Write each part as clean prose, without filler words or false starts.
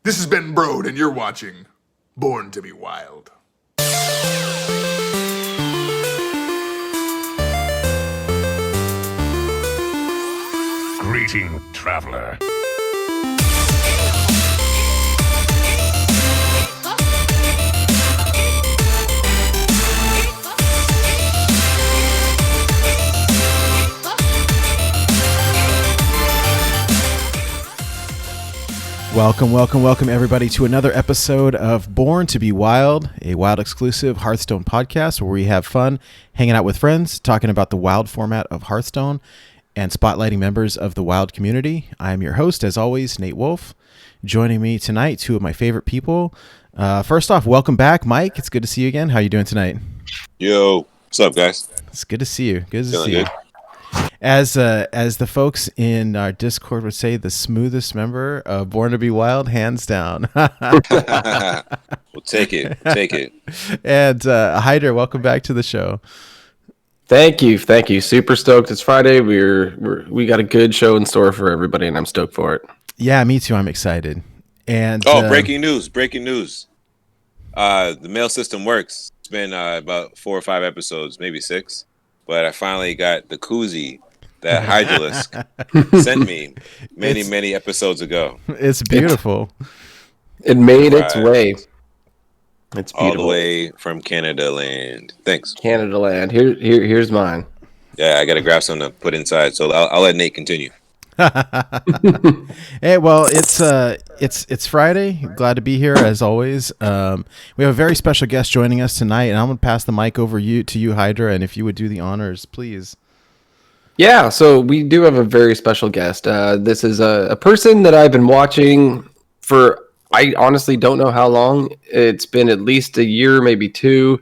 This has been Brode, and you're watching Born to be Wild. Greeting, traveler. Welcome everybody to another episode of Born to be Wild, a Wild exclusive Hearthstone podcast where we have fun hanging out with friends, talking about the Wild format of Hearthstone and spotlighting members of the Wild community. I am your host, as always, Nate Wolf. Joining me tonight, two of my favorite people. First off, welcome back, Mike. It's good to see you again. How are you doing tonight? Yo, what's up, guys? It's good to see you. Good to Feeling see good. you. As the folks in our Discord would say, the smoothest member of Born to be Wild, hands down. We'll take it. Take it. And Hydra, welcome back to the show. Thank you. Super stoked. It's Friday. We got a good show in store for everybody, and I'm stoked for it. Yeah, me too. I'm excited. And breaking news! The mail system works. It's been about 4 or 5 episodes, maybe 6, but I finally got the koozie that Hydra sent me many episodes ago. It's beautiful. It made its way. It's beautiful. All the way from Canada land. Thanks. Canada land. Here's mine. Yeah, I got to grab something to put inside, so I'll let Nate continue. Hey, well, it's Friday. Glad to be here as always. We have a very special guest joining us tonight, and I'm gonna pass the mic over to you, Hydra, and if you would do the honors, please. Yeah, so we do have a very special guest. This is a person that I've been watching for, I honestly don't know how long. It's been at least a year, maybe 2.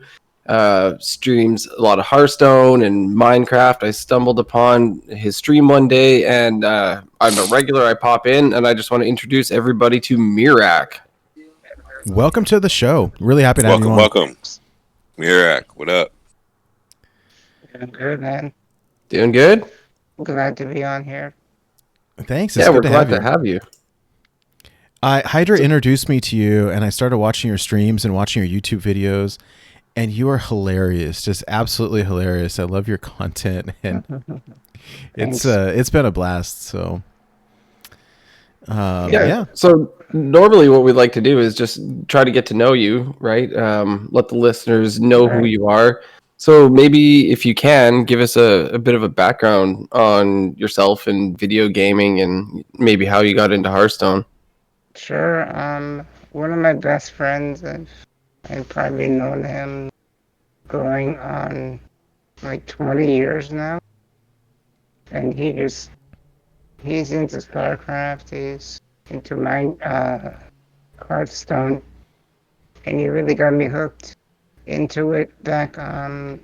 Streams a lot of Hearthstone and Minecraft. I stumbled upon his stream one day, and I'm a regular. I pop in, and I just want to introduce everybody to Meerak. Welcome to the show. Really happy to have you on. Welcome. Meerak, what up? Doing good, man. Doing good? Glad to be on here. Thanks. It's Yeah, we're good glad to have you. Hydra introduced me to you, and I started watching your streams and watching your YouTube videos, and you are hilarious, just absolutely hilarious. I love your content, and it's been a blast. So, yeah. So normally, what we like to do is just try to get to know you, right? Let the listeners know who you are. So maybe if you can give us a bit of a background on yourself and video gaming, and maybe how you got into Hearthstone. Sure. One of my best friends, I've probably known him going on like 20 years now. And he's into StarCraft, he's into my Hearthstone. And he really got me hooked into it back can't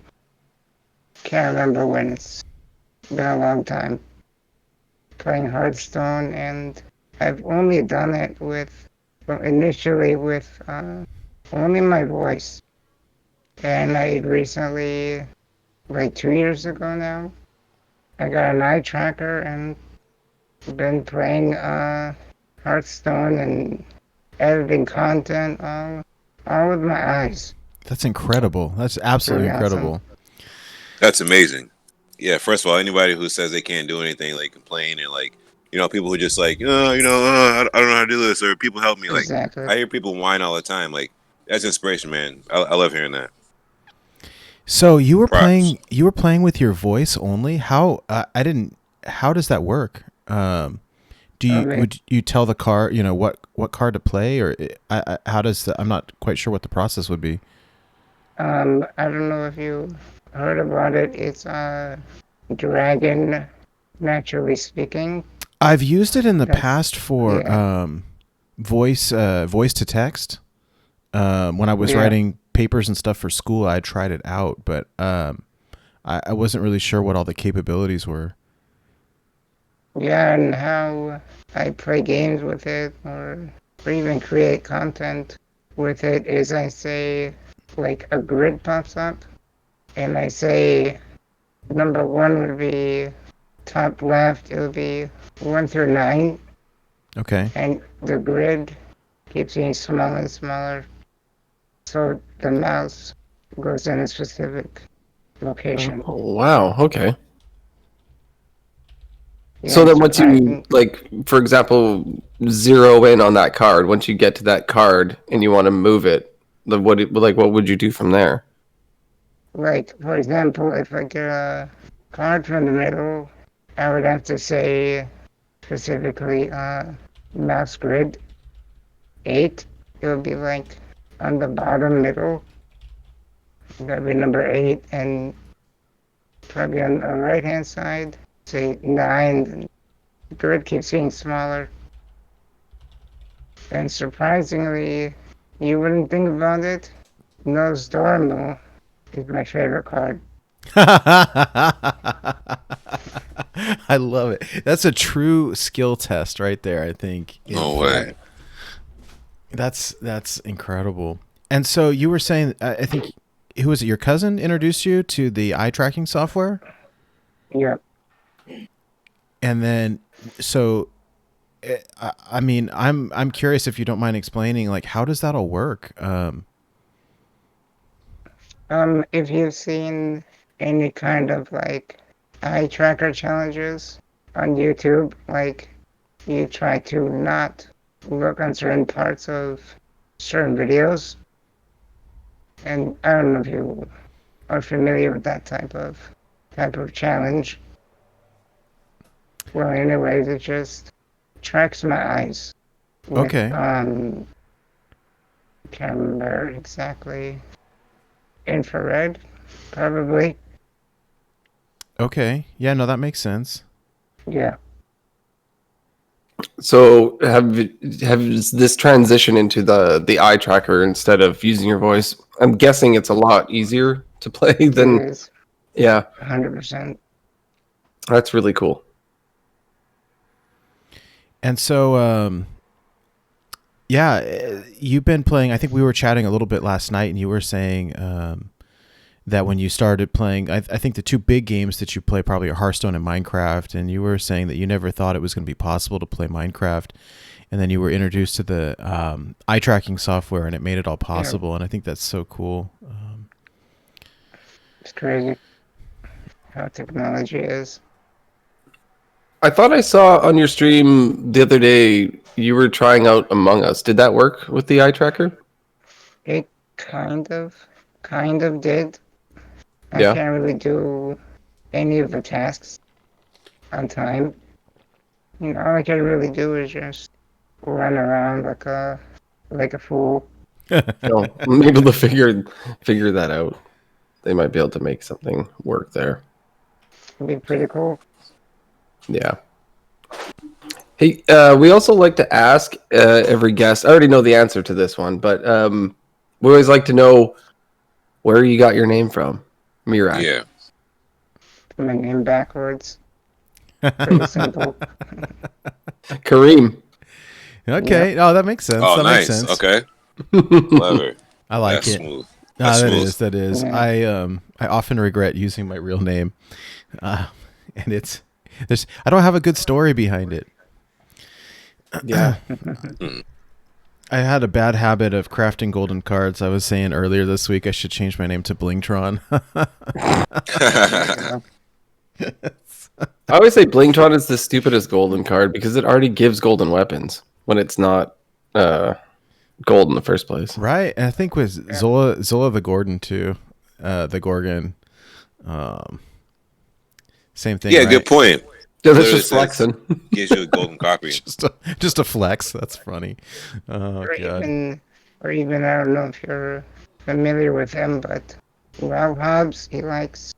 remember when. It's been a long time playing Hearthstone, and I've only done it initially with only my voice. And I recently, like 2 years ago now, I got an eye tracker and been playing Hearthstone and editing content all with my eyes. That's incredible. That's absolutely incredible. Awesome. That's amazing. Yeah, first of all, anybody who says they can't do anything, like complain, and like, people who just like, I don't know how to do this, or people help me. Like, Exactly. I hear people whine all the time. Like, that's inspiration, man. I love hearing that. So you were Props. playing with your voice only. How how does that work? Would you tell the card, what card to play, or how does I'm not quite sure what the process would be. I don't know if you heard about it. It's Dragon, naturally speaking. I've used it in the past for voice to text. When I was writing papers and stuff for school, I tried it out, but I wasn't really sure what all the capabilities were. Yeah, and how I play games with it, or even create content with it, is I say, like, a grid pops up, and I say number 1 would be top left, it would be 1 through 9. Okay. And the grid keeps getting smaller and smaller. So the mouse goes in a specific location. Oh, wow. Okay. Yeah, So then it's once you, surprising. like, for example, zero in on that card, once you get to that card and you want to move it, what would you do from there? Like, for example, if I get a card from the middle, I would have to say specifically mouse grid 8. It would be like on the bottom middle. That'd be number 8, and probably on the right hand side, say 9. The grid keeps getting smaller. And surprisingly, you wouldn't think about it. Nosdormu is my favorite card. I love it. That's a true skill test right there, I think. No way. That's incredible. And so you were saying, I think, who was it? Your cousin introduced you to the eye tracking software, Yep. and then so, I mean, I'm curious if you don't mind explaining, like, how does that all work? If you've seen any kind of like eye tracker challenges on YouTube, like you try to not look on certain parts of certain videos, and I don't know if you are familiar with that type of challenge. Well, anyways, it just tracks my eyes. With, Okay. Can't remember exactly. Infrared, probably. Okay. Yeah. No, that makes sense. Yeah. So have this transition into the eye tracker instead of using your voice? I'm guessing it's a lot easier to play It than is yeah. 100%. That's really cool. And so, yeah, you've been playing. I think we were chatting a little bit last night, and you were saying that when you started playing, I think the two big games that you play probably are Hearthstone and Minecraft. And you were saying that you never thought it was going to be possible to play Minecraft, and then you were introduced to the eye tracking software, and it made it all possible. And I think that's so cool. It's crazy how technology is. I thought I saw on your stream the other day you were trying out Among Us. Did that work with the eye tracker? It kind of did. I Yeah. can't really do any of the tasks on time. You know, all I can really do is just run around like a fool. No, maybe they'll figure that out. They might be able to make something work there. It'd be pretty cool. Yeah. Hey, we also like to ask every guest. I already know the answer to this one, but we always like to know where you got your name from. Meerak. Yeah. My name backwards. Pretty simple. Kareem. Okay. Oh, that makes sense. Oh, that nice. makes sense. Okay. Clever. I like That's it. smooth. Ah, That's that smooth. is. That is. Yeah. I often regret using my real name, and I don't have a good story behind it. Yeah. I had a bad habit of crafting golden cards. I was saying earlier this week I should change my name to Blingtron. I always say Blingtron is the stupidest golden card because it already gives golden weapons when it's not gold in the first place. Right, and I think with Zola the Gordon too, the Gorgon. Same thing. Yeah, right? good point. Yeah, that's Literally just flexing. Gives you a golden copy. just a flex. That's funny. Oh or god. even I don't know if you're familiar with him, but Wow Hobbs, he likes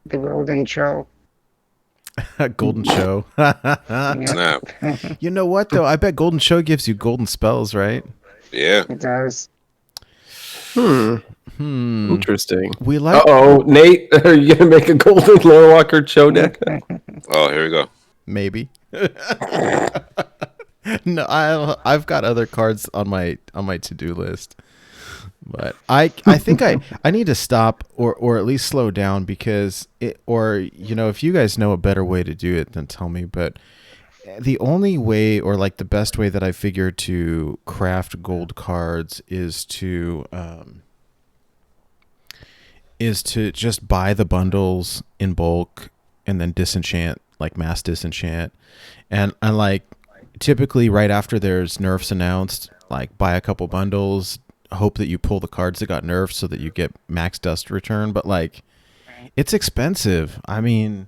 the Golden Show. Golden Show. Snap. You know what though? I bet Golden Show gives you golden spells, right? Yeah. It does. Interesting. We like. Uh-oh, Nate, are you gonna make a golden Lore Walker show deck? Oh, here we go. Maybe. No, I've got other cards on my to-do list. But I think I need to stop or at least slow down because if you guys know a better way to do it, then tell me. But the only way, or like the best way that I figure to craft gold cards is to just buy the bundles in bulk and then disenchant, like mass disenchant. And like typically right after there's nerfs announced, like buy a couple bundles, hope that you pull the cards that got nerfed so that you get max dust return. But like, it's expensive. I mean,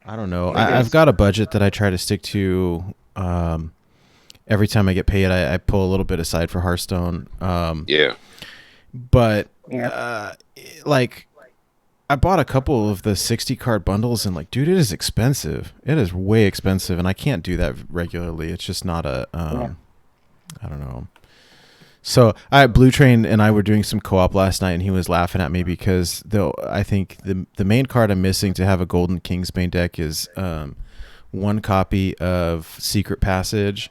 I don't know. I've got a budget that I try to stick to. Every time I get paid, I pull a little bit aside for Hearthstone. Yeah. But Yeah. like, I bought a couple of the 60 card bundles, and like, dude, it is expensive. It is way expensive, and I can't do that regularly. It's just not a. I don't know. So Blue Train and I were doing some co-op last night, and he was laughing at me because I think the main card I'm missing to have a Golden Kingsbane deck is one copy of Secret Passage,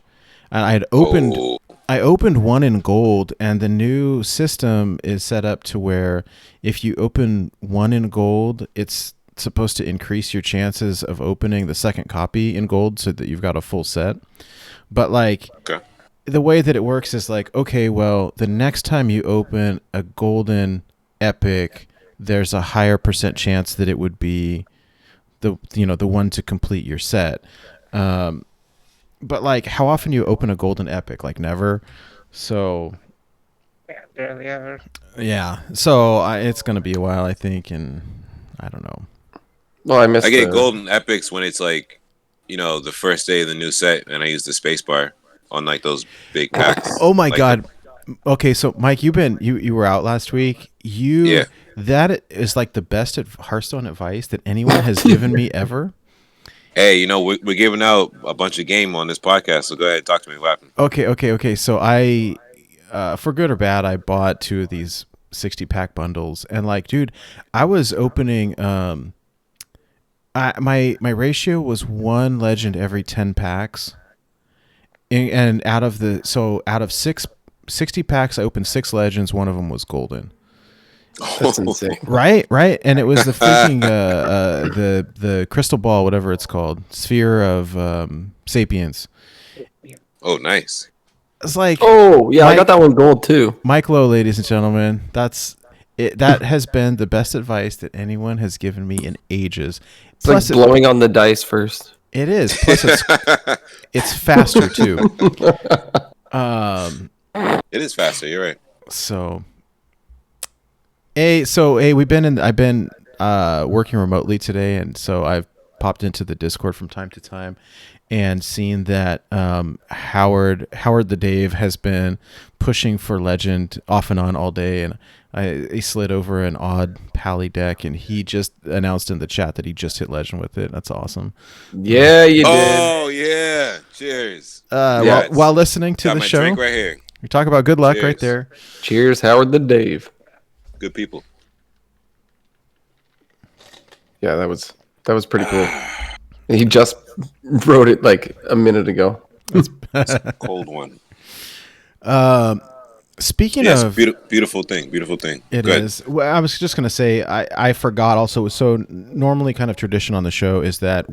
and I opened one in gold, and the new system is set up to where if you open one in gold, it's supposed to increase your chances of opening the second copy in gold so that you've got a full set. But like. Okay. The way that it works is like, okay, well, the next time you open a golden epic, there's a higher percent chance that it would be the one to complete your set. But like, how often you open a golden epic? Like never. So Yeah, barely ever. yeah, so it's gonna be a while, I think, and I don't know. Well, I missed. I get golden epics when it's like, the first day of the new set, and I use the spacebar on like those big packs. Oh my like god. Okay, so Mike, you were out last week. Yeah. That is like the best Hearthstone advice that anyone has given me ever. Hey, we're giving out a bunch of game on this podcast, so go ahead and talk to me. What happened? Okay. So I, for good or bad, I bought 2 of these 60-pack bundles, and like, dude, I was opening. My ratio was 1 legend every 10 packs. And out of 60 packs, I opened 6 legends. One of them was golden. That's insane. Right. And it was the freaking the crystal ball, whatever it's called, sphere of sapience. Oh, nice. It's like, Oh yeah, I got that one gold too. Mike Lowe, ladies and gentlemen. That's it. That has been the best advice that anyone has given me in ages. It's like blowing on the dice first. It is. Plus, it's faster too. It is faster. You're right. So, I've been working remotely today, and so I've popped into the Discord from time to time, and seen that Howard the Dave has been pushing for Legend off and on all day, and I slid over an odd Pally deck, and he just announced in the chat that he just hit Legend with it. That's awesome. Yeah, you did. Oh yeah. Cheers. While listening to Got the my show, drink right here. we talk about good luck Cheers. right there. Cheers, Howard the Dave. Good people. Yeah, that was pretty cool. He just wrote it like a minute ago. It's a cold one. Speaking Yes, of beautiful thing. Beautiful thing. It Go ahead. is. Well, I was just going to say, I forgot also. So normally kind of tradition on the show is that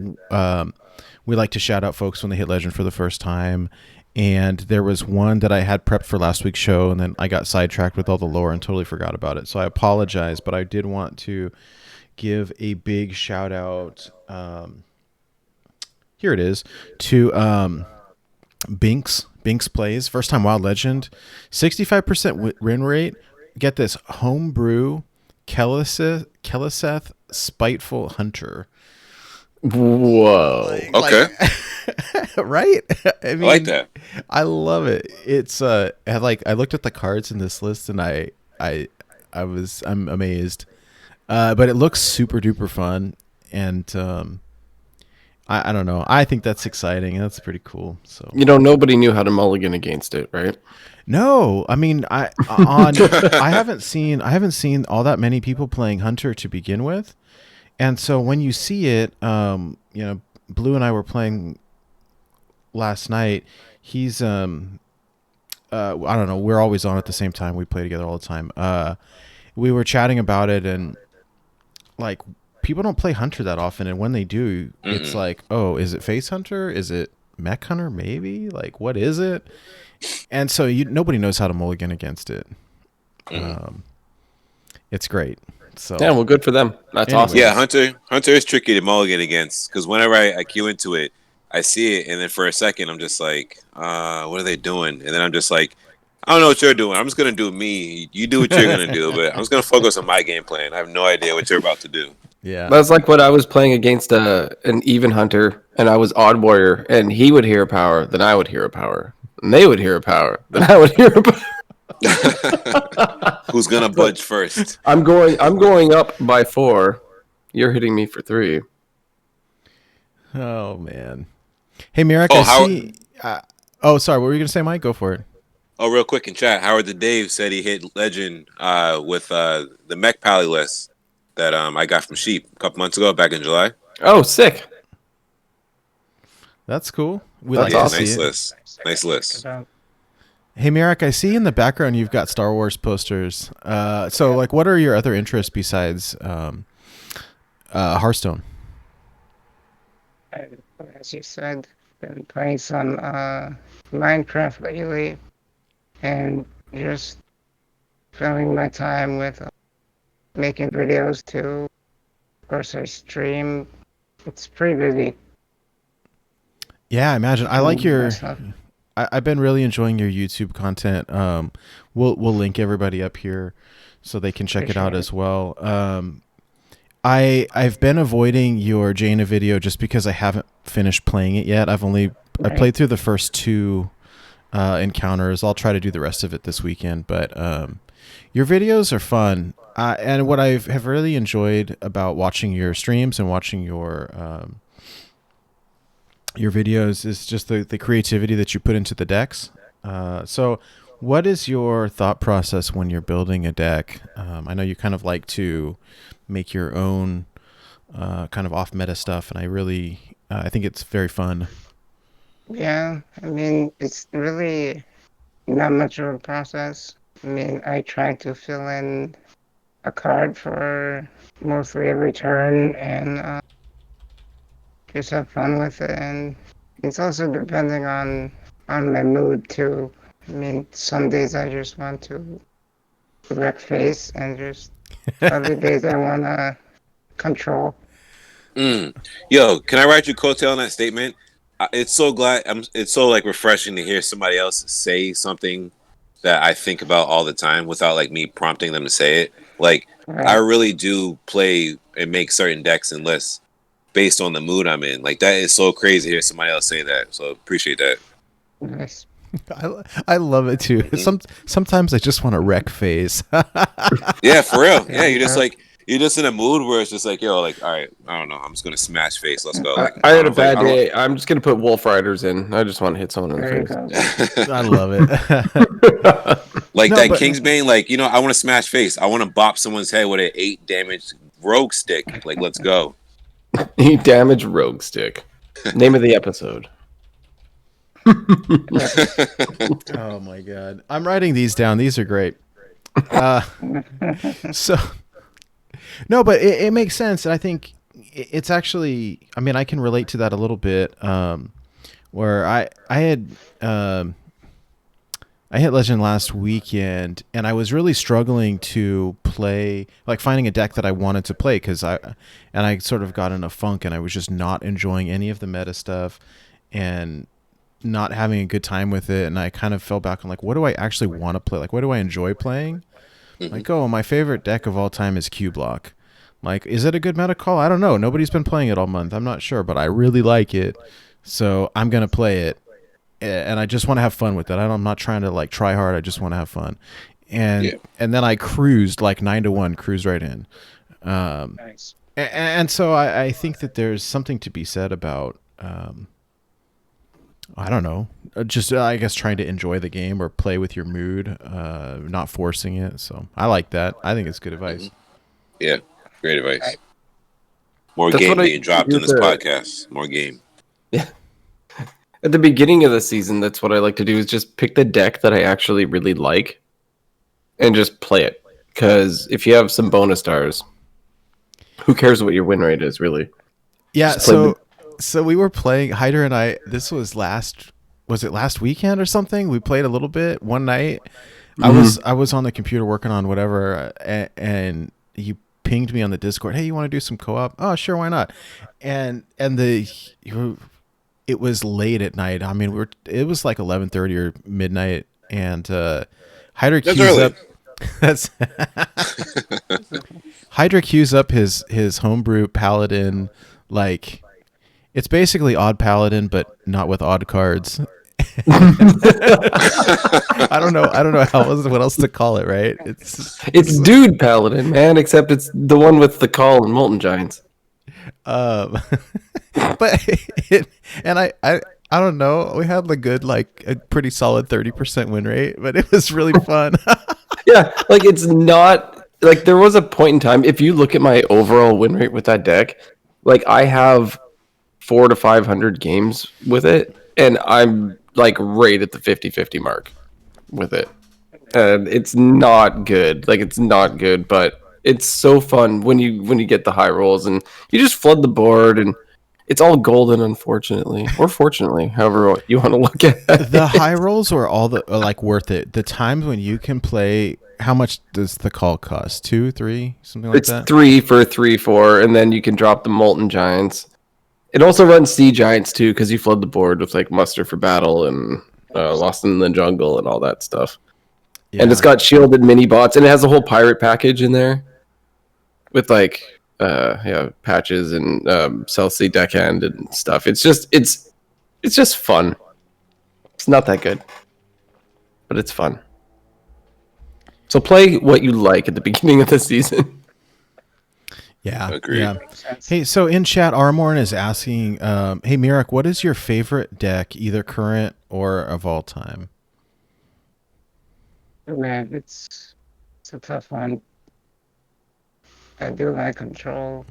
we like to shout out folks when they hit Legend for the first time. And there was one that I had prepped for last week's show, and then I got sidetracked with all the lore and totally forgot about it. So I apologize, but I did want to give a big shout out. Here it is to Binks. Binks Plays, first time Wild Legend, 65% win rate. Get this, homebrew Kelliseth Spiteful Hunter. Whoa. Okay. Right? I mean, I like that. I love it. It's I looked at the cards in this list, and I'm amazed. But it looks super duper fun, and I don't know. I think that's exciting. That's pretty cool. So Nobody knew how to mulligan against it, right? no, I mean, I haven't seen all that many people playing Hunter to begin with, and so when you see it, Blue and I were playing last night. He's I don't know. We're always on at the same time. We play together all the time. We were chatting about it, and like, people don't play Hunter that often, and when they do, it's like, oh, is it Face Hunter? Is it Mech Hunter, maybe? Like, what is it? And so nobody knows how to mulligan against it. It's great. So Yeah, well, good for them. That's Anyways. awesome. Yeah, Hunter is tricky to mulligan against because whenever I queue into it, I see it, and then for a second I'm just like, what are they doing? And then I'm just like, I don't know what you're doing. I'm just gonna do me. You do what you're gonna do, but I'm just gonna focus on my game plan. I have no idea what you're about to do. yeah. That's like what I was playing against an even hunter, and I was odd warrior, and he would hear a power, then I would hear a power, and they would hear a power, then I would hear a power. Who's gonna budge first? I'm going up by 4. You're hitting me for 3. Oh man. Hey Meerak, Oh, I see. Sorry. What were you gonna say, Mike? Go for it. Oh, real quick in chat, Howard the Dave said he hit legend with the mech pally list that I got from Sheep a couple months ago, back in July. Oh, sick. That's cool. We That's like to awesome. see Nice it. list. Nice list. Hey Meerak, I see in the background you've got Star Wars posters. So like, what are your other interests besides Hearthstone? As you said, been playing some Minecraft lately, and just filling my time with making videos too. Of course, I stream. It's pretty busy. Yeah, I imagine. I like your. Myself. I've been really enjoying your YouTube content. We'll link everybody up here so they can check it out as well. I've been avoiding your Jaina video just because I haven't finished playing it yet. I played through the first 2 encounters. I'll try to do the rest of it this weekend. But your videos are fun, and what I have really enjoyed about watching your streams and watching your videos is just the creativity that you put into the decks. So what is your thought process when you're building a deck? I know you kind of like to make your own kind of off meta stuff, and I think it's very fun. Yeah, I mean, it's really not much of a process. I mean, I try to fill in a card for mostly every turn and just have fun with it. And it's also depending on my mood too. I mean, some days I just want to wreck face, and just other days I want to control. Yo, can I write you coattail on that statement? It's so it's so like refreshing to hear somebody else say something that I think about all the time without like me prompting them to say it. Like I really do play and make certain decks and lists based on the mood I'm in. Like that is so crazy to hear somebody else say that. So appreciate that. Nice. I love it too. Sometimes I just want to wreck phase. Yeah, for real. Yeah, you're just in a mood where it's just like, yo, like, all right, I don't know, I'm just gonna smash face. Let's go. Like, I had a bad day. I'm just gonna put Wolf Riders in. I just want to hit someone in There you the face. go. I love it. like No, that but- Kingsbane, like, I want to smash face. I want to bop someone's head with an 8 damage rogue stick. Like, let's go. He damaged Rogue Stick. Name of the episode. Oh my god, I'm writing these down. These are great. So no, but it makes sense, and I think it's actually. I mean, I can relate to that a little bit. Where I hit Legend last weekend, and I was really struggling to play, like finding a deck that I wanted to play, because I sort of got in a funk, and I was just not enjoying any of the meta stuff, and not having a good time with it. And I kind of fell back on like, what do I actually want to play? Like, what do I enjoy playing? Like, oh, my favorite deck of all time is Q Block. Like, is it a good meta call? I don't know. Nobody's been playing it all month. I'm not sure, but I really like it. So I'm going to play it. And I just want to have fun with it. I'm not trying to like try hard. I just want to have fun. And then I cruised like 9-1, cruised right in. Nice. And so I think that there's something to be said about, I don't know, just I guess trying to enjoy the game or play with your mood, not forcing it. So I like that. I think it's good advice. Yeah, great advice. More That's game what I being dropped do in this with the- podcast. More game. At the beginning of the season, that's what I like to do, is just pick the deck that I actually really like and just play it. Because if you have some bonus stars, who cares what your win rate is, really? Yeah. Just play So So we were playing Hydra and I. This was last weekend or something? We played a little bit one night. I was on the computer working on whatever, and you pinged me on the Discord. Hey, you want to do some co-op? Oh, sure, why not? And it was late at night. I mean, it was like 11:30 or midnight, and Hydra That's queues early. up. That's Hydra queues up his homebrew paladin. Like, it's basically odd paladin, but not with odd cards. I don't know what else to call it, right? It's Dude Paladin, man, except it's the one with the call and Molten Giants. But I don't know. We had a good, like a pretty solid 30% win rate, but it was really fun. Yeah, like it's not like there was a point in time. If you look at my overall win rate with that deck, like I have 400 to 500 games with it, and I'm like right at the 50-50 mark with it. And it's not good. Like it's not good, but it's so fun when you get the high rolls and you just flood the board and it's all golden, unfortunately, or fortunately, however you want to look at it. The high rolls are like worth it. The times when you can play. How much does the call cost? 2, 3, something like that. It's 3 for 3/4, and then you can drop the Molten Giants. It also runs Sea Giants too, because you flood the board with like Muster for Battle and Lost in the Jungle and all that stuff. Yeah. And it's got shielded mini bots, and it has a whole pirate package in there with like patches and South Sea Deckhand and stuff. It's just fun. It's not that good, but it's fun. So play what you like at the beginning of the season. Yeah. Agreed. Yeah. Hey, so in chat, Armorn is asking, hey, Meerak, what is your favorite deck, either current or of all time? Oh, man, it's a tough one. I do like control.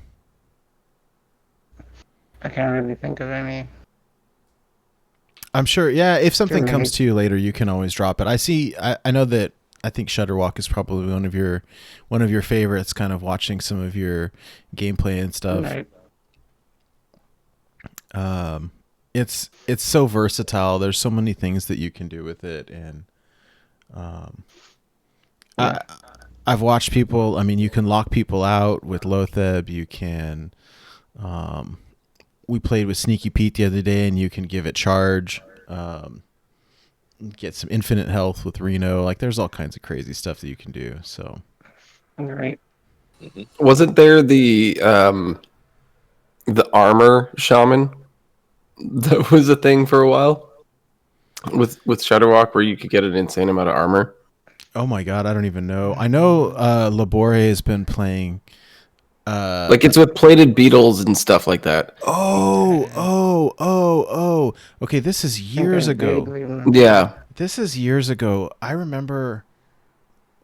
I can't really think of any. I'm sure. Yeah. If something Too comes many. to you later, you can always drop it. I know that. I think Shudderwock is probably one of your favorites. Kind of watching some of your gameplay and stuff. Right. It's so versatile. There's so many things that you can do with it, and I've watched people. I mean, you can lock people out with Lotheb. You can. We played with Sneaky Pete the other day, and you can give it charge. Get some infinite health with Reno. Like, there's all kinds of crazy stuff that you can do. So, Right. Wasn't there the armor shaman that was a thing for a while with Shudderwock, where you could get an insane amount of armor? oh my god, I don't even know. I know Labore has been playing. Like it's with plated beetles and stuff like that. Oh. Okay, this is years I ago. vaguely remember. Yeah. This is years ago. I remember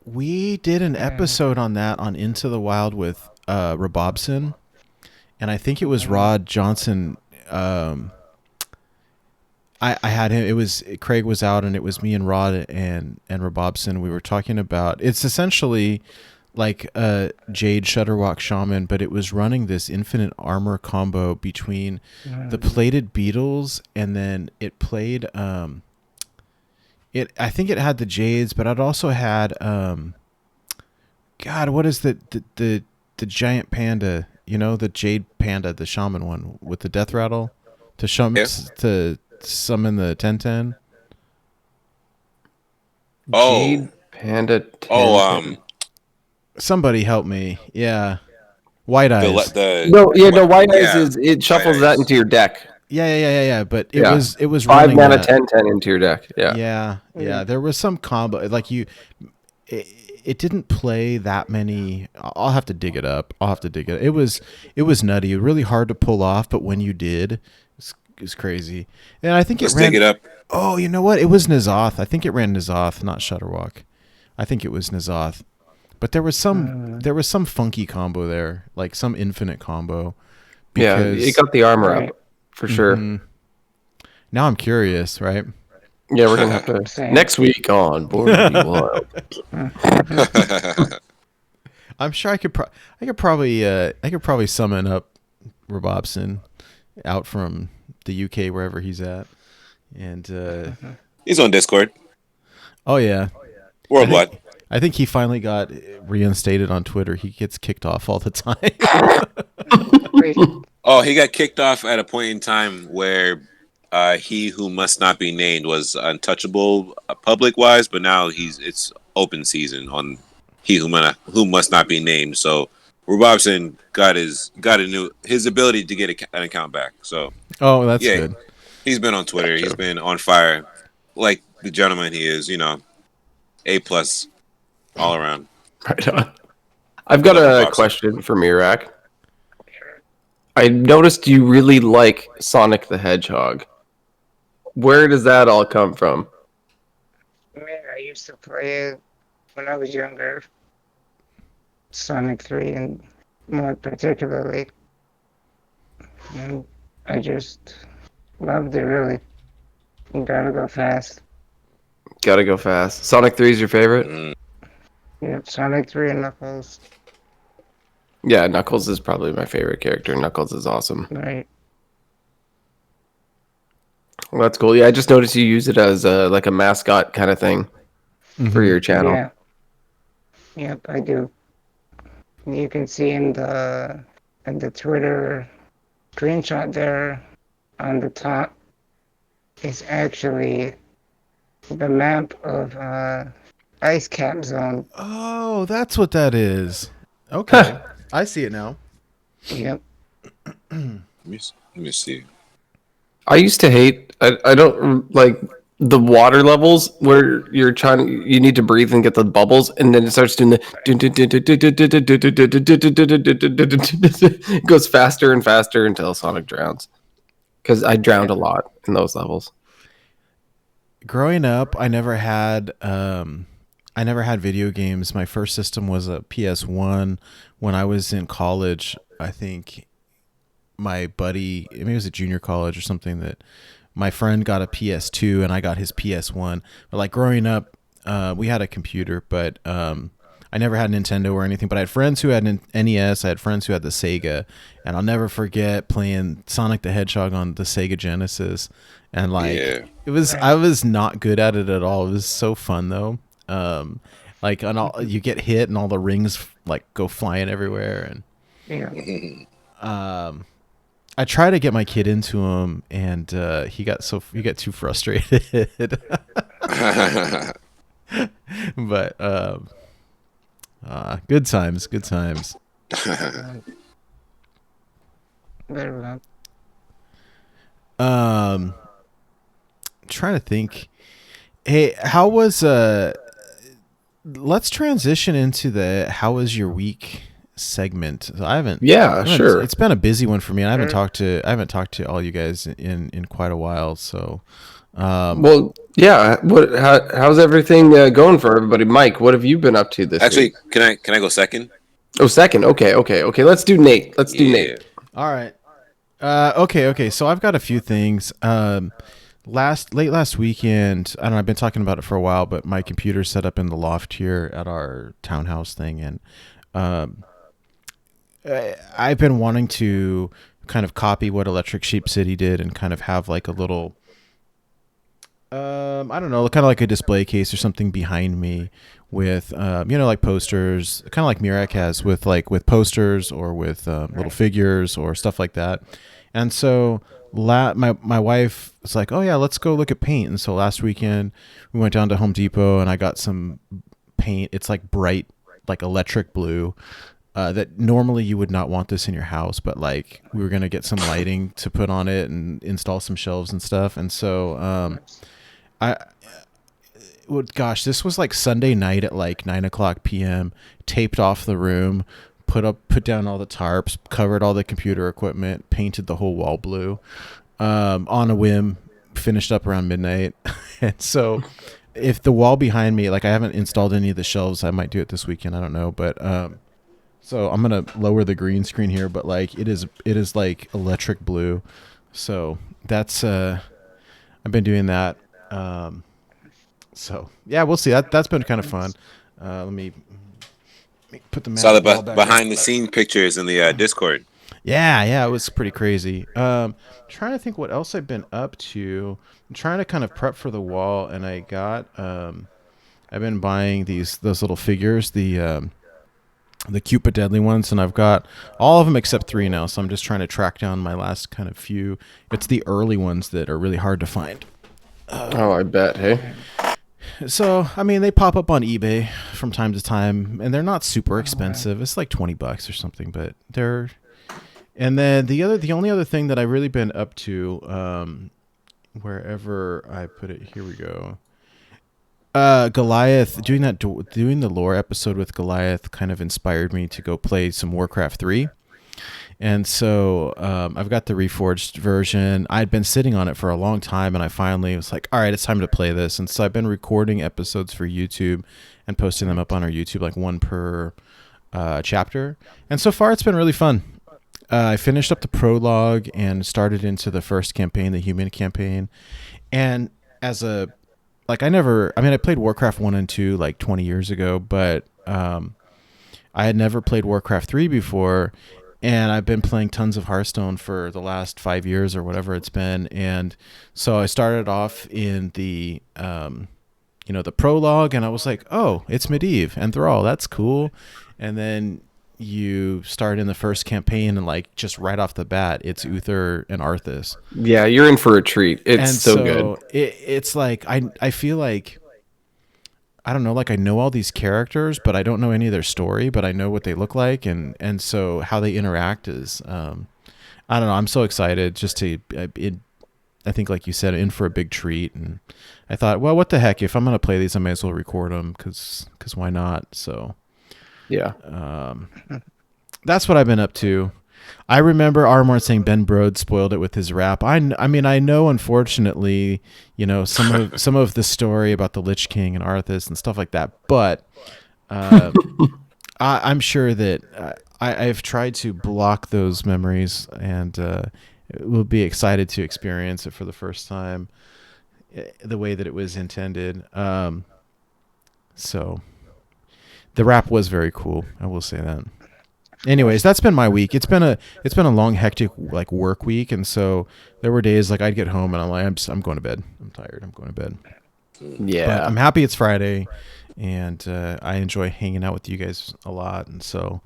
we did an episode on that on Into the Wild with Robobson, and I think it was Rod Johnson. I had him. It was Craig was out, and it was me and Rod and Robobson. We were talking about it's essentially like a Jade Shudderwock Shaman, but it was running this infinite armor combo between the plated beetles, and then it played I think it had the Jades, but it also had God, what is the giant panda, the Jade panda, the shaman one with the death rattle to to summon the 1010. Jade Panda 10. Somebody help me. Yeah. White Eyes. White Eyes yeah. is it shuffles Eyes. that into your deck. Yeah. But it Yeah. was 5 running mana that. 10/10 into your deck. Yeah. Yeah. There was some combo like it didn't play that many. I'll have to dig it up. It was nutty. Really hard to pull off, but when you did, it was crazy. And I think Let's it ran. dig it up. Oh, you know what? It was N'Zoth. I think it ran N'Zoth, not Shudderwock. I think it was N'Zoth. But there was some funky combo there, like some infinite combo. Yeah, it got the armor up for sure. Now I'm curious, right? Yeah, we're gonna have to Same. next week on Board to Be Wild. I'm sure I could probably summon up Robobson out from the UK, wherever he's at. And He's on Discord oh yeah, worldwide. I think he finally got reinstated on Twitter. He gets kicked off all the time. Wait, Oh, he got kicked off at a point in time where he who must not be named was untouchable public wise, but now it's open season on who must not be named. So Robson got his ability to get an account back. So Oh, that's yeah, good. he's been on Twitter. He's been on fire, like the gentleman he is. A plus all around. Right on. I've got a question for Meerak. I noticed you really like Sonic the Hedgehog. Where does that all come from? man, I used to play it when I was younger. Sonic 3, and more particularly. And I just loved it, really. You gotta go fast. Gotta go fast. Sonic 3 is your favorite? Mm. Yep, Sonic 3 and Knuckles. Yeah, Knuckles is probably my favorite character. Knuckles is awesome. Right. Well, that's cool. Yeah, I just noticed you use it as like a mascot kind of thing for your channel. Yeah. Yep, I do. You can see in the Twitter screenshot there on the top is actually the map of Ice Cap Zone. Oh, that's what that is. Okay, I see it now. Yep. Let me see. I used to hate. I don't like the water levels where you need to breathe and get the bubbles, and then it starts doing the. It goes faster and faster until Sonic drowns. Because I drowned a lot in those levels. Growing up, I never had video games. My first system was a PS1. When I was in college, I think my buddy, maybe it was a junior college or something, that my friend got a PS2 and I got his PS1. But like growing up, we had a computer, but I never had Nintendo or anything. But I had friends who had an NES. I had friends who had the Sega, and I'll never forget playing Sonic the Hedgehog on the Sega Genesis. And like I was not good at it at all. It was so fun though. Like you get hit and all the rings like go flying everywhere, and I try to get my kid into him, and he got too frustrated. But good times. Very well. Trying to think. Hey, how was let's transition into the how was your week segment. So Sure. It's been a busy one for me, and I haven't talked to all you guys in quite a while. So, well, yeah. How's everything going for everybody? Mike, what have you been up to this week? Actually, can I go second? Oh, second. Okay. Let's do Nate. Nate. all right. Okay. So I've got a few things. Late last weekend, I don't know, I've been talking about it for a while, but my computer's set up in the loft here at our townhouse thing, and I've been wanting to kind of copy what Electric Sheep City did and kind of have like a little, I don't know, kind of like a display case or something behind me with, like posters, kind of like Meerak has with posters or with little figures or stuff like that. And so my wife was like, oh yeah, let's go look at paint. And so last weekend we went down to Home Depot and I got some paint. It's like bright, like electric blue. That normally you would not want this in your house, but like we were going to get some lighting to put on it and install some shelves and stuff. And so this was like Sunday night at like 9:00 p.m. Taped off the room, put down all the tarps, covered all the computer equipment, painted the whole wall blue on a whim, finished up around midnight. And so if the wall behind me, like I haven't installed any of the shelves, I might do it this weekend. I don't know. But so I'm going to lower the green screen here, but like it is like electric blue. So that's I've been doing that. So yeah, we'll see. That's been kind of fun. Let me put the Saw the back behind the scene pictures in the Discord. Yeah, it was pretty crazy. Trying to think what else I've been up to. I'm trying to kind of prep for the wall, and I've been buying those little figures, the Cupid Deadly ones, and I've got all of them except 3 now. So I'm just trying to track down my last kind of few. It's the early ones that are really hard to find. Oh, I bet. Hey. So, I mean, they pop up on eBay from time to time, and they're not super expensive. It's like $20 or something, but they're. And then the only other thing that I've really been up to, wherever I put it, here we go. Goliath doing the lore episode with Goliath kind of inspired me to go play some Warcraft 3. And so I've got the reforged version. I'd been sitting on it for a long time, and I finally was like, all right, it's time to play this. And so I've been recording episodes for YouTube and posting them up on our YouTube, like one per chapter. And so far, it's been really fun. I finished up the prologue and started into the first campaign, the human campaign. And I played Warcraft 1 and 2 like 20 years ago, but I had never played Warcraft 3 before. And I've been playing tons of Hearthstone for the last 5 years or whatever it's been. And so I started off in the prologue, and I was like, oh, it's Medivh and Thrall. That's cool. And then you start in the first campaign, and like just right off the bat, it's Uther and Arthas. Yeah, you're in for a treat. It's so good. It's like I feel like, I don't know, like I know all these characters, but I don't know any of their story, but I know what they look like, and so how they interact is, I don't know. I'm so excited just to, I think like you said, in for a big treat, and I thought, well, what the heck? If I'm gonna play these, I may as well record them because why not? So yeah, that's what I've been up to. I remember Armor saying Ben Brode spoiled it with his rap. I mean, I know, unfortunately, some of the story about the Lich King and Arthas and stuff like that, but I'm sure that I've tried to block those memories, and will be excited to experience it for the first time the way that it was intended. So the rap was very cool. I will say that. Anyways, that's been my week. It's been a long, hectic like work week, and so there were days like I'd get home and I'm like, I'm going to bed. I'm tired. I'm going to bed. Yeah. But I'm happy it's Friday, and I enjoy hanging out with you guys a lot. And so,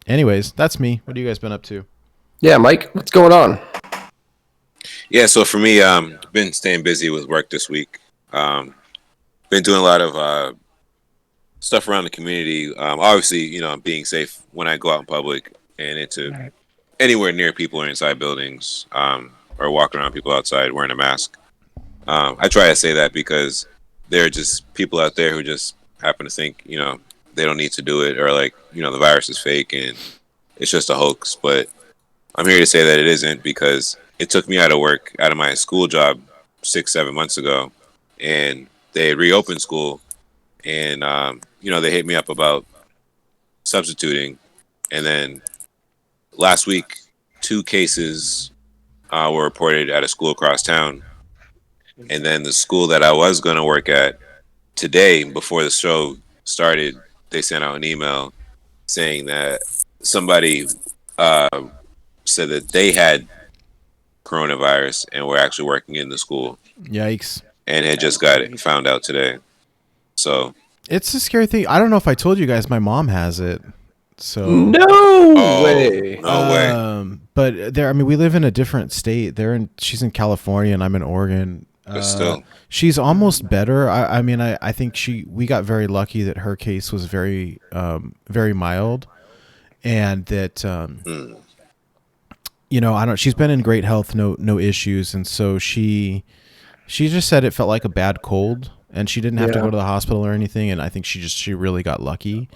anyways, that's me. What have you guys been up to? Yeah, Mike, what's going on? Yeah, so for me, been staying busy with work this week. Been doing a lot of stuff around the community. Obviously, being safe when I go out in public and into anywhere near people or inside buildings, or walking around people outside wearing a mask. I try to say that because there are just people out there who just happen to think, they don't need to do it, or like, the virus is fake and it's just a hoax. But I'm here to say that it isn't, because it took me out of my school job 6-7 months ago, and they reopened school. And, they hit me up about substituting. And then last week, 2 cases were reported at a school across town. And then the school that I was going to work at today, before the show started, they sent out an email saying that somebody said that they had coronavirus and were actually working in the school. Yikes. And had just got it, found out today. So it's a scary thing. I don't know if I told you guys, my mom has it. So no way. No way. But we live in a different state. She's in California and I'm in Oregon. But still, she's almost better. I think we got very lucky that her case was very, very mild, and that, she's been in great health, no issues. And so she just said it felt like a bad cold, and she didn't have to go to the hospital or anything. And I think she really got lucky.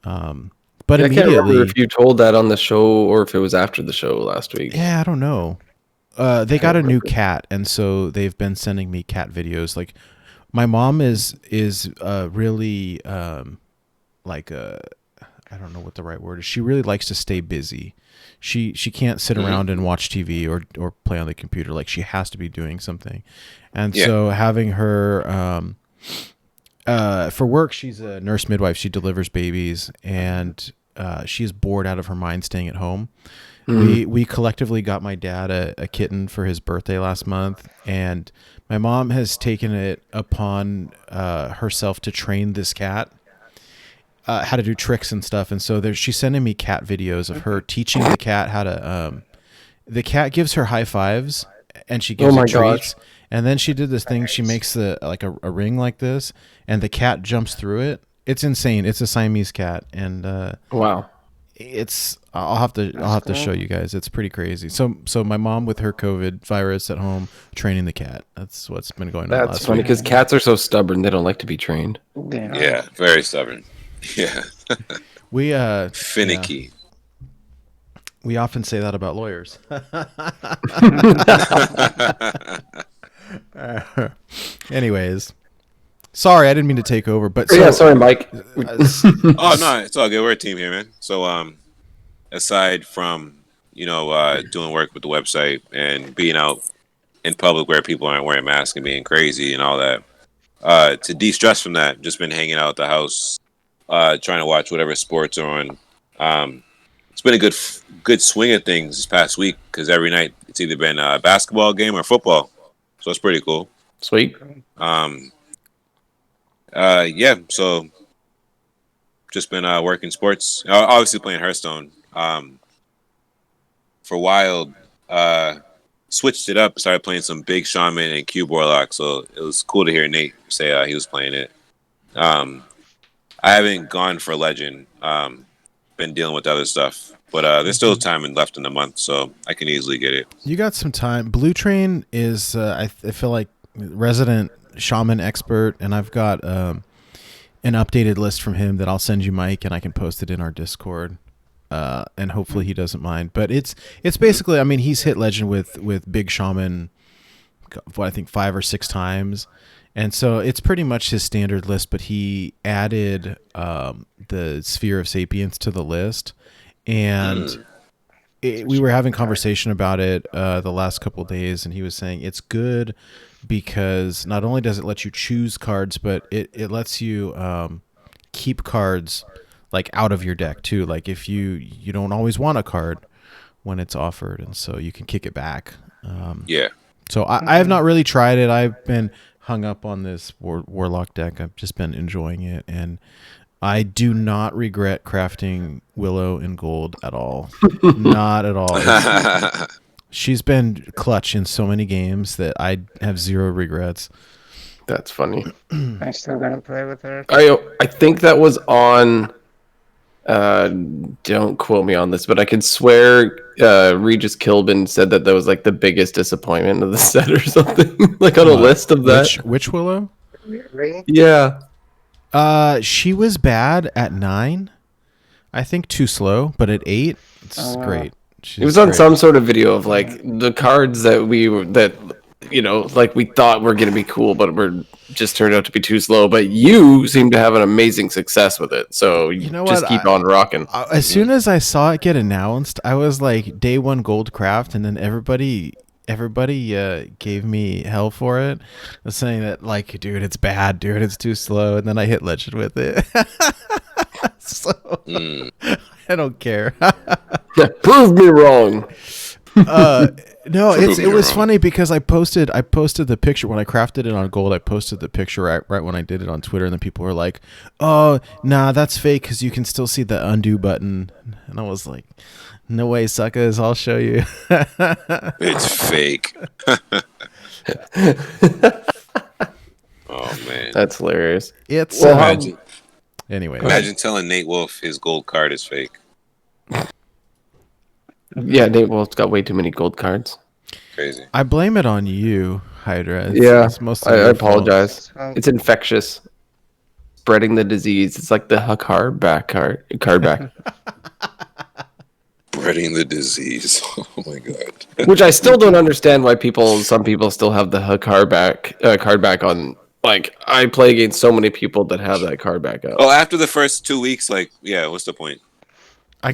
But I immediately, can't remember if you told that on the show or if it was after the show last week. Yeah, I don't know. They got a new cat, and so they've been sending me cat videos. Like, my mom is really like I don't know what the right word is. She really likes to stay busy. She can't sit around and watch TV or play on the computer. Like, she has to be doing something. And so having her for work, she's a nurse midwife. She delivers babies, and she's bored out of her mind staying at home. We collectively got my dad a kitten for his birthday last month, and my mom has taken it upon herself to train this cat how to do tricks and stuff. And so she's sending me cat videos of her teaching the cat how to. The cat gives her high fives, and she gives her treats. Gosh. And then she did this thing. She makes a ring like this, and the cat jumps through it. It's insane. It's a Siamese cat, and wow. I'll have to show you guys. It's pretty crazy. So my mom with her COVID virus at home training the cat. That's what's been going on. That's funny because cats are so stubborn. They don't like to be trained. Yeah, very stubborn. Yeah. We finicky. Yeah. We often say that about lawyers. Anyways, sorry, I didn't mean to take over, but sorry, Mike. Oh no, it's all good. We're a team here, man. So aside from doing work with the website and being out in public where people aren't wearing masks and being crazy and all that, to de-stress from that, just been hanging out at the house, trying to watch whatever sports are on. It's been a good swing of things this past week because every night it's either been a basketball game or football, so it's pretty cool. Sweet. Yeah. So just been working sports. Obviously playing Hearthstone. For Wild, switched it up. Started playing some big Shaman and Cube Warlock. So it was cool to hear Nate say he was playing it. I haven't gone for Legend. Been dealing with other stuff, but there's still time left in the month, so I can easily get it. You got some time. Blue Train is I feel like resident Shaman expert, and I've got an updated list from him that I'll send you, Mike, and I can post it in our Discord, and hopefully he doesn't mind. But it's basically, I mean, he's hit Legend with Big Shaman, I think 5 or 6 times. And so it's pretty much his standard list, but he added the Sphere of Sapience to the list. And we were having conversation about it the last couple of days, and he was saying it's good because not only does it let you choose cards, but it lets you keep cards like out of your deck too. Like if you don't always want a card when it's offered, and so you can kick it back. Yeah. So I have not really tried it. I've been hung up on this Warlock deck. I've just been enjoying it, and I do not regret crafting Willow in gold at all. Not at all. She's been clutch in so many games that I have zero regrets. That's funny. I still gotta play with her. I think that was on. Don't quote me on this, but I could swear Regis Kilbin said that was like the biggest disappointment of the set or something, like on a list of that. Which Willow? Really? Yeah. She was bad at 9. I think too slow, but at 8, it's great. It was on some sort of video of like the cards that we thought were going to be cool, but were just turned out to be too slow. But you seem to have an amazing success with it, so just keep on rocking. As soon as I saw it get announced, I was like, day 1 gold craft, and then everybody gave me hell for it. I was saying that like, dude, it's bad, dude, it's too slow, and then I hit Legend with it. So I don't care. Prove me wrong. No, it was funny because I posted the picture when I crafted it on gold. I posted the picture right when I did it on Twitter, and then people were like, "Oh, nah, that's fake because you can still see the undo button." And I was like, "No way, suckers! I'll show you." It's fake. Oh man, that's hilarious. It's anyway. Imagine telling Nate Wolf his gold card is fake. Yeah, Nate Wolf's got way too many gold cards. Crazy. I blame it on you, Hydra. It's mostly I apologize. It's infectious. Spreading the disease. It's like the card back. Spreading the disease. Oh my god. Which I still don't understand why some people still have the card back on. Like, I play against so many people that have that card back up. Oh, after the first 2 weeks, like, yeah, what's the point? I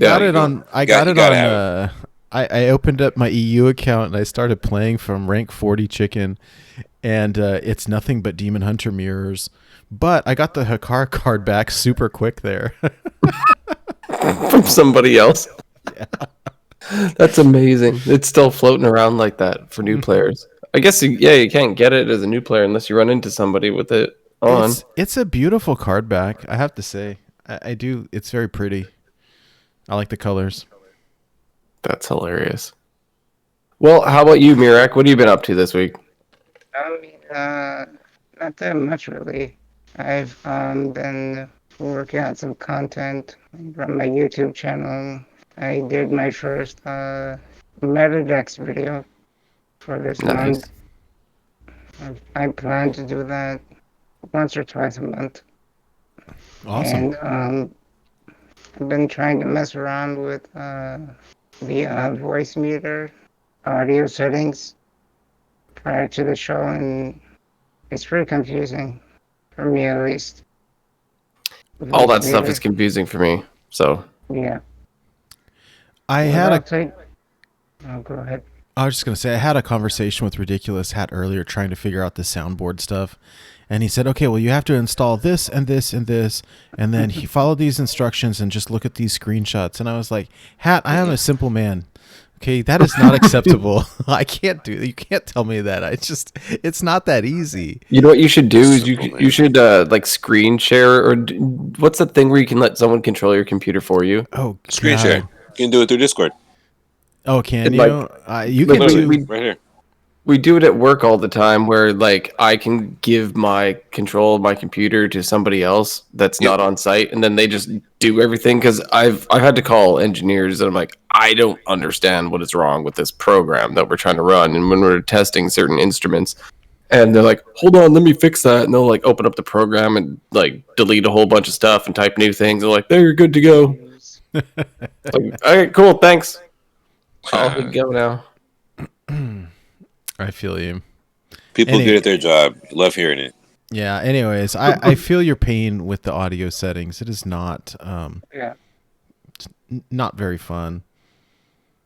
opened up my EU account and I started playing from rank 40 chicken, and it's nothing but Demon Hunter mirrors. But I got the Hakar card back super quick there. from somebody else. Yeah. That's amazing. It's still floating around like that for new players. I guess you can't get it as a new player unless you run into somebody with it on. It's a beautiful card back, I have to say. I do. It's very pretty. I like the colors. That's hilarious. Well, how about you, Meerak? What have you been up to this week? I mean, not that much really. I've been working on some content from my YouTube channel. I did my first Metadex video for this Nice. month. I plan to do that once or twice a month. Awesome. And I've been trying to mess around with the voice meter audio settings prior to the show, and it's pretty confusing for me at least. All Voice that stuff meter, is confusing for me. So yeah. I What had a else oh, go ahead. I was just going to say, I had a conversation with Ridiculous Hat earlier trying to figure out the soundboard stuff. And he said, okay, well, you have to install this and this and this. And then he followed these instructions and just look at these screenshots. And I was like, Hat, I am a simple man. Okay, that is not acceptable. I can't do that. You can't tell me that. It's not that easy. you know what you should do is Simple, man. you should like screen share or what's the thing where you can let someone control your computer for you? Oh, Screen God. share. You can do it through Discord. Oh, can It, you? You like, can we- too. Right here. We do it at work all the time where like I can give my control of my computer to somebody else that's Yep. not on site and then they just do everything because I've had to call engineers and I'm like, I don't understand what is wrong with this program that we're trying to run, and when we're testing certain instruments and they're like, hold on, let me fix that, and they'll like open up the program and like delete a whole bunch of stuff and type new things. They're like, there, you're good to go. Like, all right, cool, thanks. I'll good to go now. I feel you. People Anyway. good at their job. Love hearing it. Yeah. Anyways, I feel your pain with the audio settings. It is not Yeah, not very fun.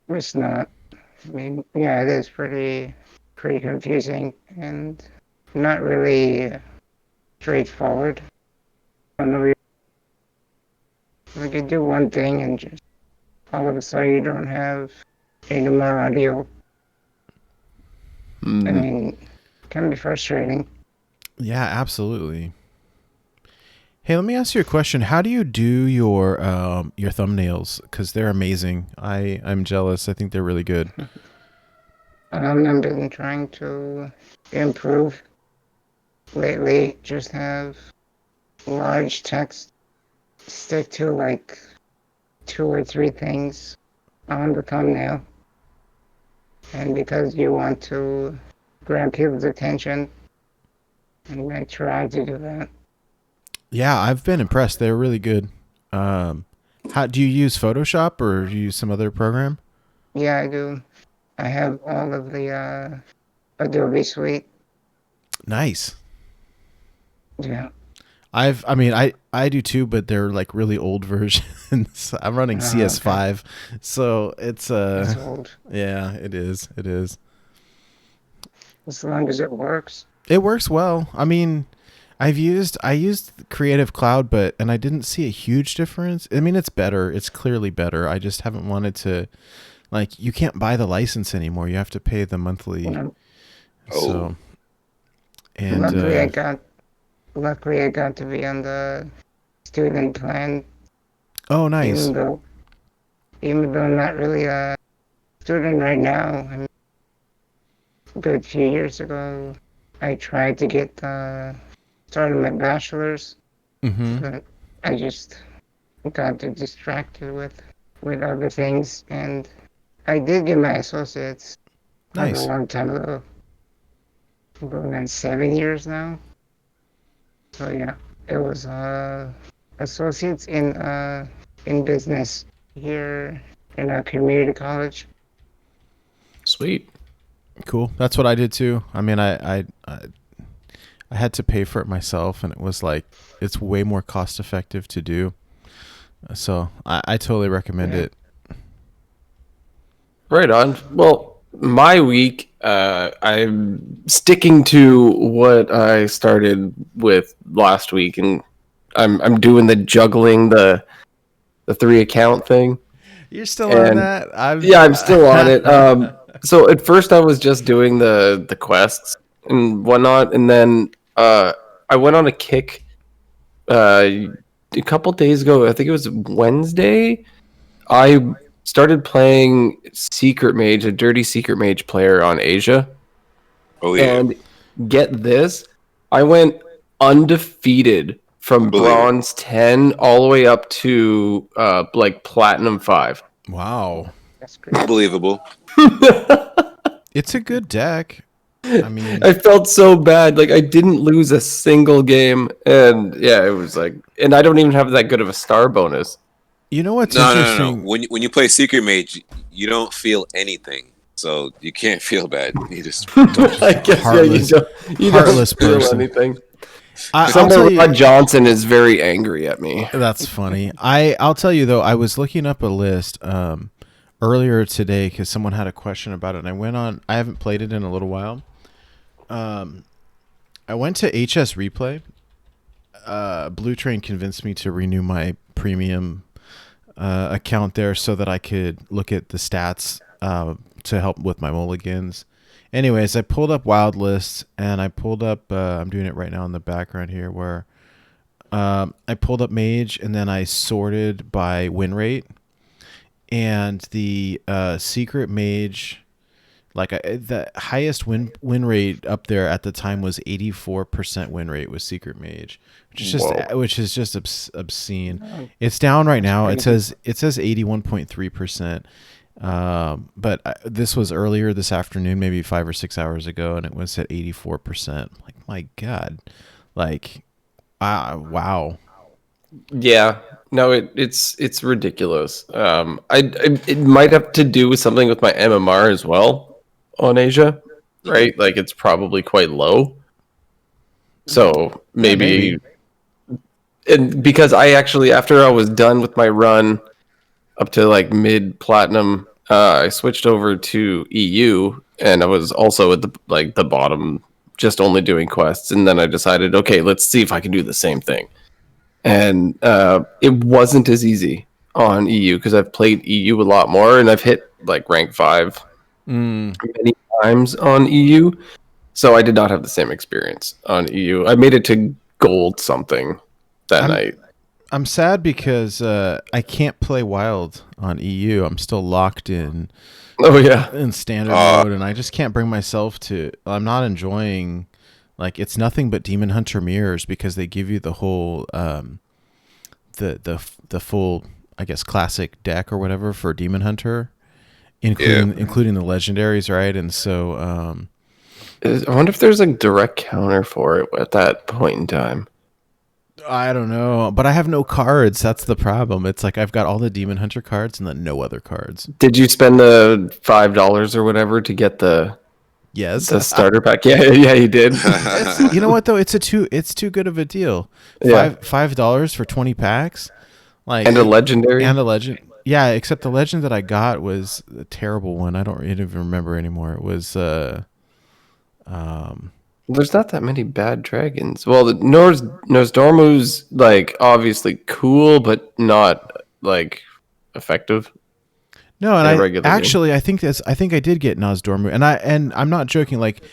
it's not. I mean, yeah, it is pretty confusing and not really straightforward. I don't know, like you do one thing and just all of a sudden you don't have any more audio. I mean, it can be frustrating. Yeah, absolutely. Hey, let me ask you a question. How do you do your thumbnails? Because they're amazing. I'm jealous. I think they're really good. I've been trying to improve lately. Just have large text, stick to like 2 or 3 things on the thumbnail. And because you want to grab people's attention, and I try to do that. Yeah, I've been impressed. They're really good. How do you use Photoshop or do you use some other program? Yeah, I do. I have all of the Adobe suite. Nice. Yeah. I do too, but they're like really old versions. I'm running Oh, CS5, so it's It's old. yeah, it is. It is. As long as it works. It works well. I mean, I used Creative Cloud, and I didn't see a huge difference. I mean, it's better. It's clearly better. I just haven't wanted to, like, you can't buy the license anymore. You have to pay the monthly. You So, and luckily I got to be on the student plan. oh, nice. Even though I'm not really a student right now. I mean, a good few years ago, I tried to get started my bachelor's, Mm-hmm. but I just got too distracted with other things, and I did get my associates Nice. a long time ago. I'm going on 7 years now. So yeah, it was associates in business here in our community college. Sweet. Cool. That's what I did too. I mean, I had to pay for it myself, and it was like it's way more cost effective to do. So I totally recommend it. Right on. Well, my week, I'm sticking to what I started with last week, and I'm doing the juggling the the 3 account thing. You're still on And that? I'm still on it. So at first I was just doing the quests and whatnot, and then I went on a kick a couple days ago. I think it was Wednesday. I started playing Secret Mage, a dirty Secret Mage player on Asia. Oh yeah. And get this, I went undefeated from Believe it. bronze 10 all the way up to like platinum 5. Wow. That's great. Believable. It's a good deck. I mean, I felt so bad. Like, I didn't lose a single game. And yeah, it was like, and I don't even have that good of a star bonus. you know what's No. interesting? When you play Secret Mage, you don't feel anything, so you can't feel bad. You just I guess Heartless- you heartless don't feel person. anything. I'll Somewhere tell you, Rod Johnson is very angry at me. that's funny. I'll tell you though, I was looking up a list earlier today because someone had a question about it, and I went on. I haven't played it in a little while. I went to HS Replay. Blue Train convinced me to renew my premium account there so that I could look at the stats to help with my mulligans. Anyways, I pulled up wild lists and I pulled up. I'm doing it right now in the background here, where I pulled up mage and then I sorted by win rate, and the secret mage, like the highest win rate up there at the time was 84% win rate with secret mage, which is just obscene. It's down right now. It says 81.3%. But this was earlier this afternoon, maybe 5 or 6 hours ago, and it was at 84%. Like, my God, like, wow. Yeah, no, it's ridiculous. It might have to do with something with my MMR as well on Asia, right? Like, it's probably quite low. So maybe. And because I actually, after I was done with my run up to like mid platinum, I switched over to EU, and I was also at the bottom, just only doing quests. And then I decided, okay, let's see if I can do the same thing. And it wasn't as easy on EU because I've played EU a lot more, and I've hit like rank 5 many times on EU. So I did not have the same experience on EU. I made it to gold something that night. I'm sad because I can't play wild on EU. I'm still locked in. Oh yeah, in standard mode, and I just can't bring myself to. I'm not enjoying. Like, it's nothing but Demon Hunter mirrors because they give you the whole, the full, I guess, classic deck or whatever for Demon Hunter, including the legendaries, right? And so, I wonder if there's a direct counter for it at that point in time. I don't know, but I have no cards. That's the problem. It's like I've got all the Demon Hunter cards and then no other cards. Did you spend the $5 or whatever to get the starter pack? Yeah, you did. You know what though? It's too good of a deal. $5 for 20 packs, like, and a legendary and a legend. Yeah, except the legend that I got was a terrible one. I don't even remember anymore. It was There's not that many bad dragons. Well, the Nosdormu's like obviously cool, but not like effective. No, and I think I did get Nosdormu, and I'm not joking. Like,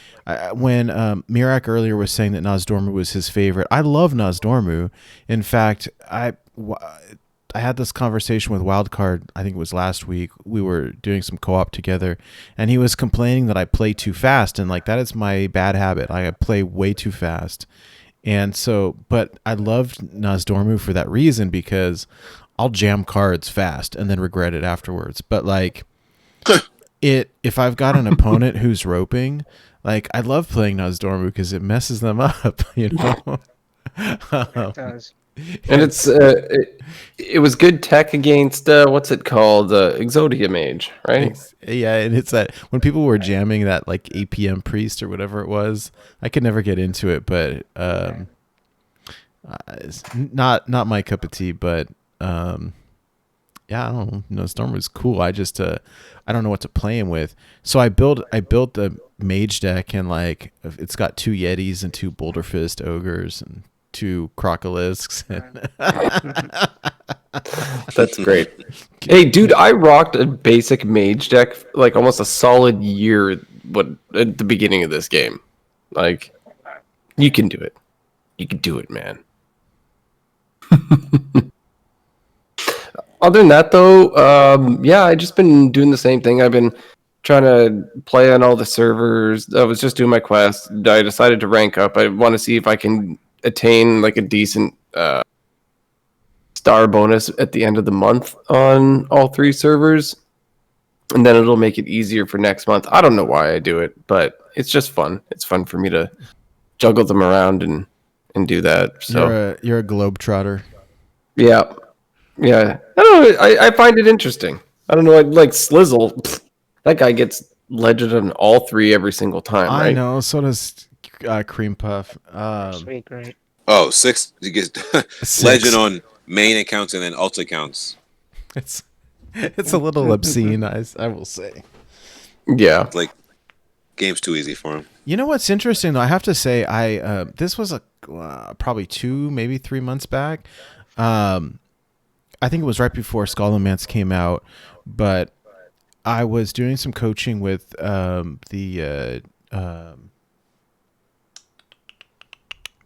when Meerak earlier was saying that Nosdormu was his favorite, I love Nosdormu. In fact, I had this conversation with Wildcard. I think it was last week. We were doing some co-op together, and he was complaining that I play too fast, and like, that is my bad habit. I play way too fast, and so, but I loved Nosdormu for that reason, because I'll jam cards fast and then regret it afterwards. But like, if I've got an opponent who's roping, like, I love playing Nosdormu because it messes them up, you know. It does. And it was good tech against what's it called, Exodia Mage, right? Yeah, and it's that when people were jamming that like APM priest or whatever it was, I could never get into it, but it's not my cup of tea. But yeah, I don't know. Storm was cool. I just I don't know what to play him with. So I built the mage deck, and like, it's got 2 Yetis and 2 Boulder Fist ogres and 2 Crocolisks. That's great. Hey, dude, I rocked a basic mage deck like almost a solid year at the beginning of this game. Like, you can do it. You can do it, man. Other than that, though, yeah, I just been doing the same thing. I've been trying to play on all the servers. I was just doing my quest. I decided to rank up. I want to see if I can attain like a decent star bonus at the end of the month on all 3 servers, and then it'll make it easier for next month. I don't know why I do it, but it's just fun. It's fun for me to juggle them around and do that. So You're a globetrotter. yeah. Yeah, I don't know. I find it interesting. I don't know. Like Slizzle, that guy gets legend on all 3 every single time, right? I know. So does Cream Puff. Sweet, great. Oh, 6. You get 6. legend on main accounts and then alt accounts. It's a little obscene, I will say. Yeah. It's like game's too easy for him. You know what's interesting though? I have to say, this was probably 2, maybe 3 months back. I think it was right before Scholomance came out, but I was doing some coaching with the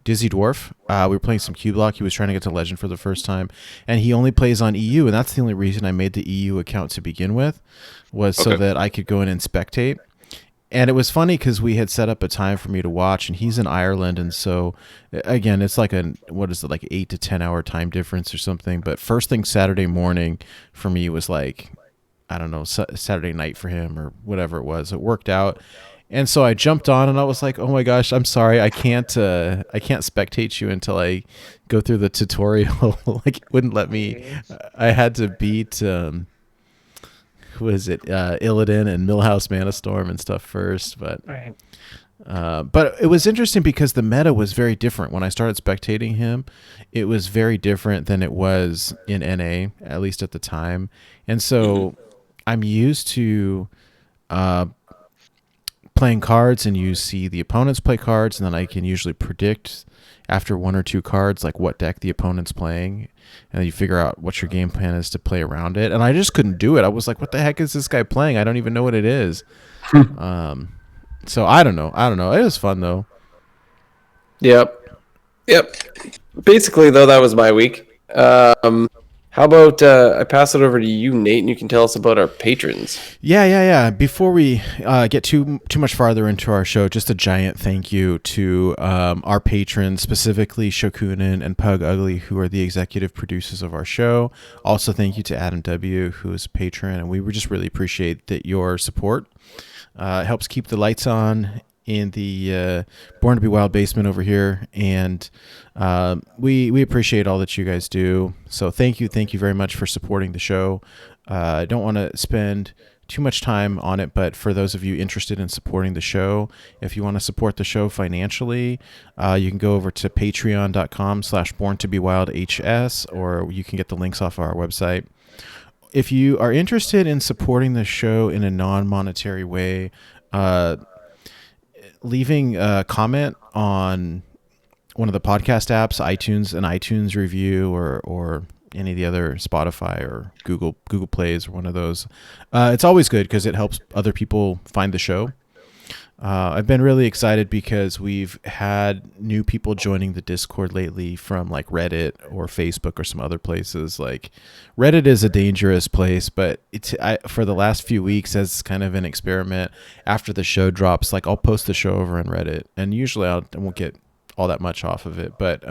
Dizzy Dwarf. We were playing some Q Block. He was trying to get to Legend for the first time, and he only plays on EU, and that's the only reason I made the EU account to begin with, was so that I could go in and spectate. And it was funny because we had set up a time for me to watch, and he's in Ireland, and so again, it's like like 8 to 10 hour time difference or something. But first thing Saturday morning for me was like, I don't know, Saturday night for him or whatever it was. It worked out, and so I jumped on, and I was like, oh my gosh, I'm sorry, I can't spectate you until I go through the tutorial. Like, it wouldn't let me. I had to beat. Who is it? Illidan and Millhouse Manastorm and stuff first, but Right. but it was interesting because the meta was very different when I started spectating him. It was very different than it was in NA, at least at the time, and so I'm used to playing cards, and you see the opponents play cards, and then I can usually predict after 1 or 2 cards like what deck the opponent's playing, and then you figure out what your game plan is to play around it. And I just couldn't do it. I was like, what the heck is this guy playing? I don't even know what it is. So I don't know. It was fun though. Yep. Basically, though, that was my week. How about I pass it over to you, Nate, and you can tell us about our patrons. Yeah. Before we get too much farther into our show, just a giant thank you to our patrons, specifically Shokunin and Pug Ugly, who are the executive producers of our show. Also, thank you to Adam W., who is a patron, and we just really appreciate your support. It helps keep the lights on in the Born to Be Wild basement over here, and we appreciate all that you guys do. So thank you very much for supporting the show. I don't want to spend too much time on it, but for those of you interested in supporting the show, if you want to support the show financially, you can go over to patreon.com/borntobewildhs, or you can get the links off our website. If you are interested in supporting the show in a non-monetary way, leaving a comment on one of the podcast apps, iTunes, an iTunes review, or any of the other, Spotify or Google Plays, or one of those. It's always good because it helps other people find the show. I've been really excited because we've had new people joining the Discord lately from like Reddit or Facebook or some other places. Like Reddit is a dangerous place, but for the last few weeks as kind of an experiment, after the show drops, like I'll post the show over on Reddit, and usually I won't get all that much off of it, but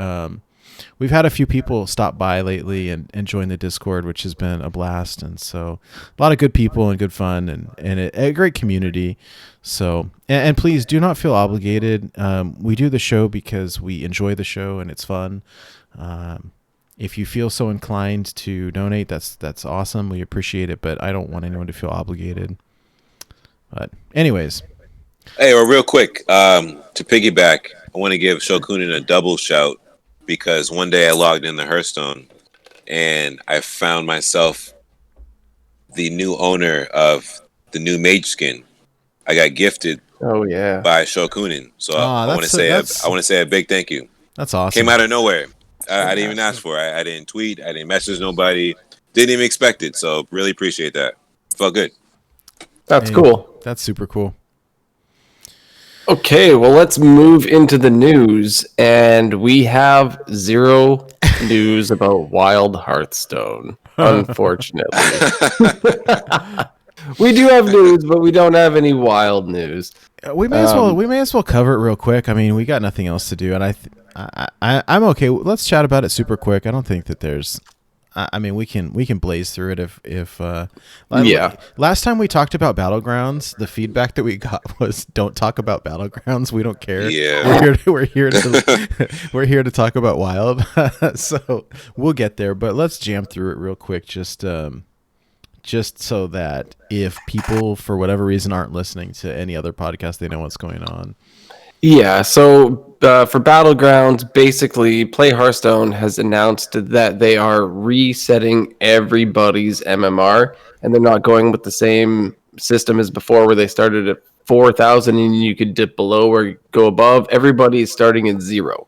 we've had a few people stop by lately and join the Discord, which has been a blast. And so a lot of good people and good fun and a great community. So, and please do not feel obligated. We do the show because we enjoy the show and it's fun. If you feel so inclined to donate, that's awesome. We appreciate it, but I don't want anyone to feel obligated. But anyways. Hey, well, real quick, to piggyback, I want to give Shokunin a double shout, because one day I logged into Hearthstone and I found myself the new owner of the new mage skin. I got gifted by Shokunin. So I want to say a big thank you. That's awesome. Came out of nowhere. I didn't even ask for it. I didn't tweet. I didn't message nobody. Didn't even expect it. So really appreciate that. Felt good. That's Hey, cool. That's super cool. Okay, well, let's move into the news, and we have zero news about Wild Hearthstone, unfortunately. We do have news, but we don't have any wild news. We may as well cover it real quick. I mean, we got nothing else to do, and I'm okay. Let's chat about it super quick. I don't think that there's. I mean, we can blaze through it if Yeah. Last time we talked about Battlegrounds, the feedback that we got was don't talk about Battlegrounds. We don't care. Yeah. we're here we're here to talk about Wild. So we'll get there, but let's jam through it real quick. Just so that if people for whatever reason aren't listening to any other podcast, they know what's going on. Yeah, so for Battlegrounds, basically, Play Hearthstone has announced that they are resetting everybody's MMR, and they're not going with the same system as before, where they started at 4,000 and you could dip below or go above. Everybody is starting at 0.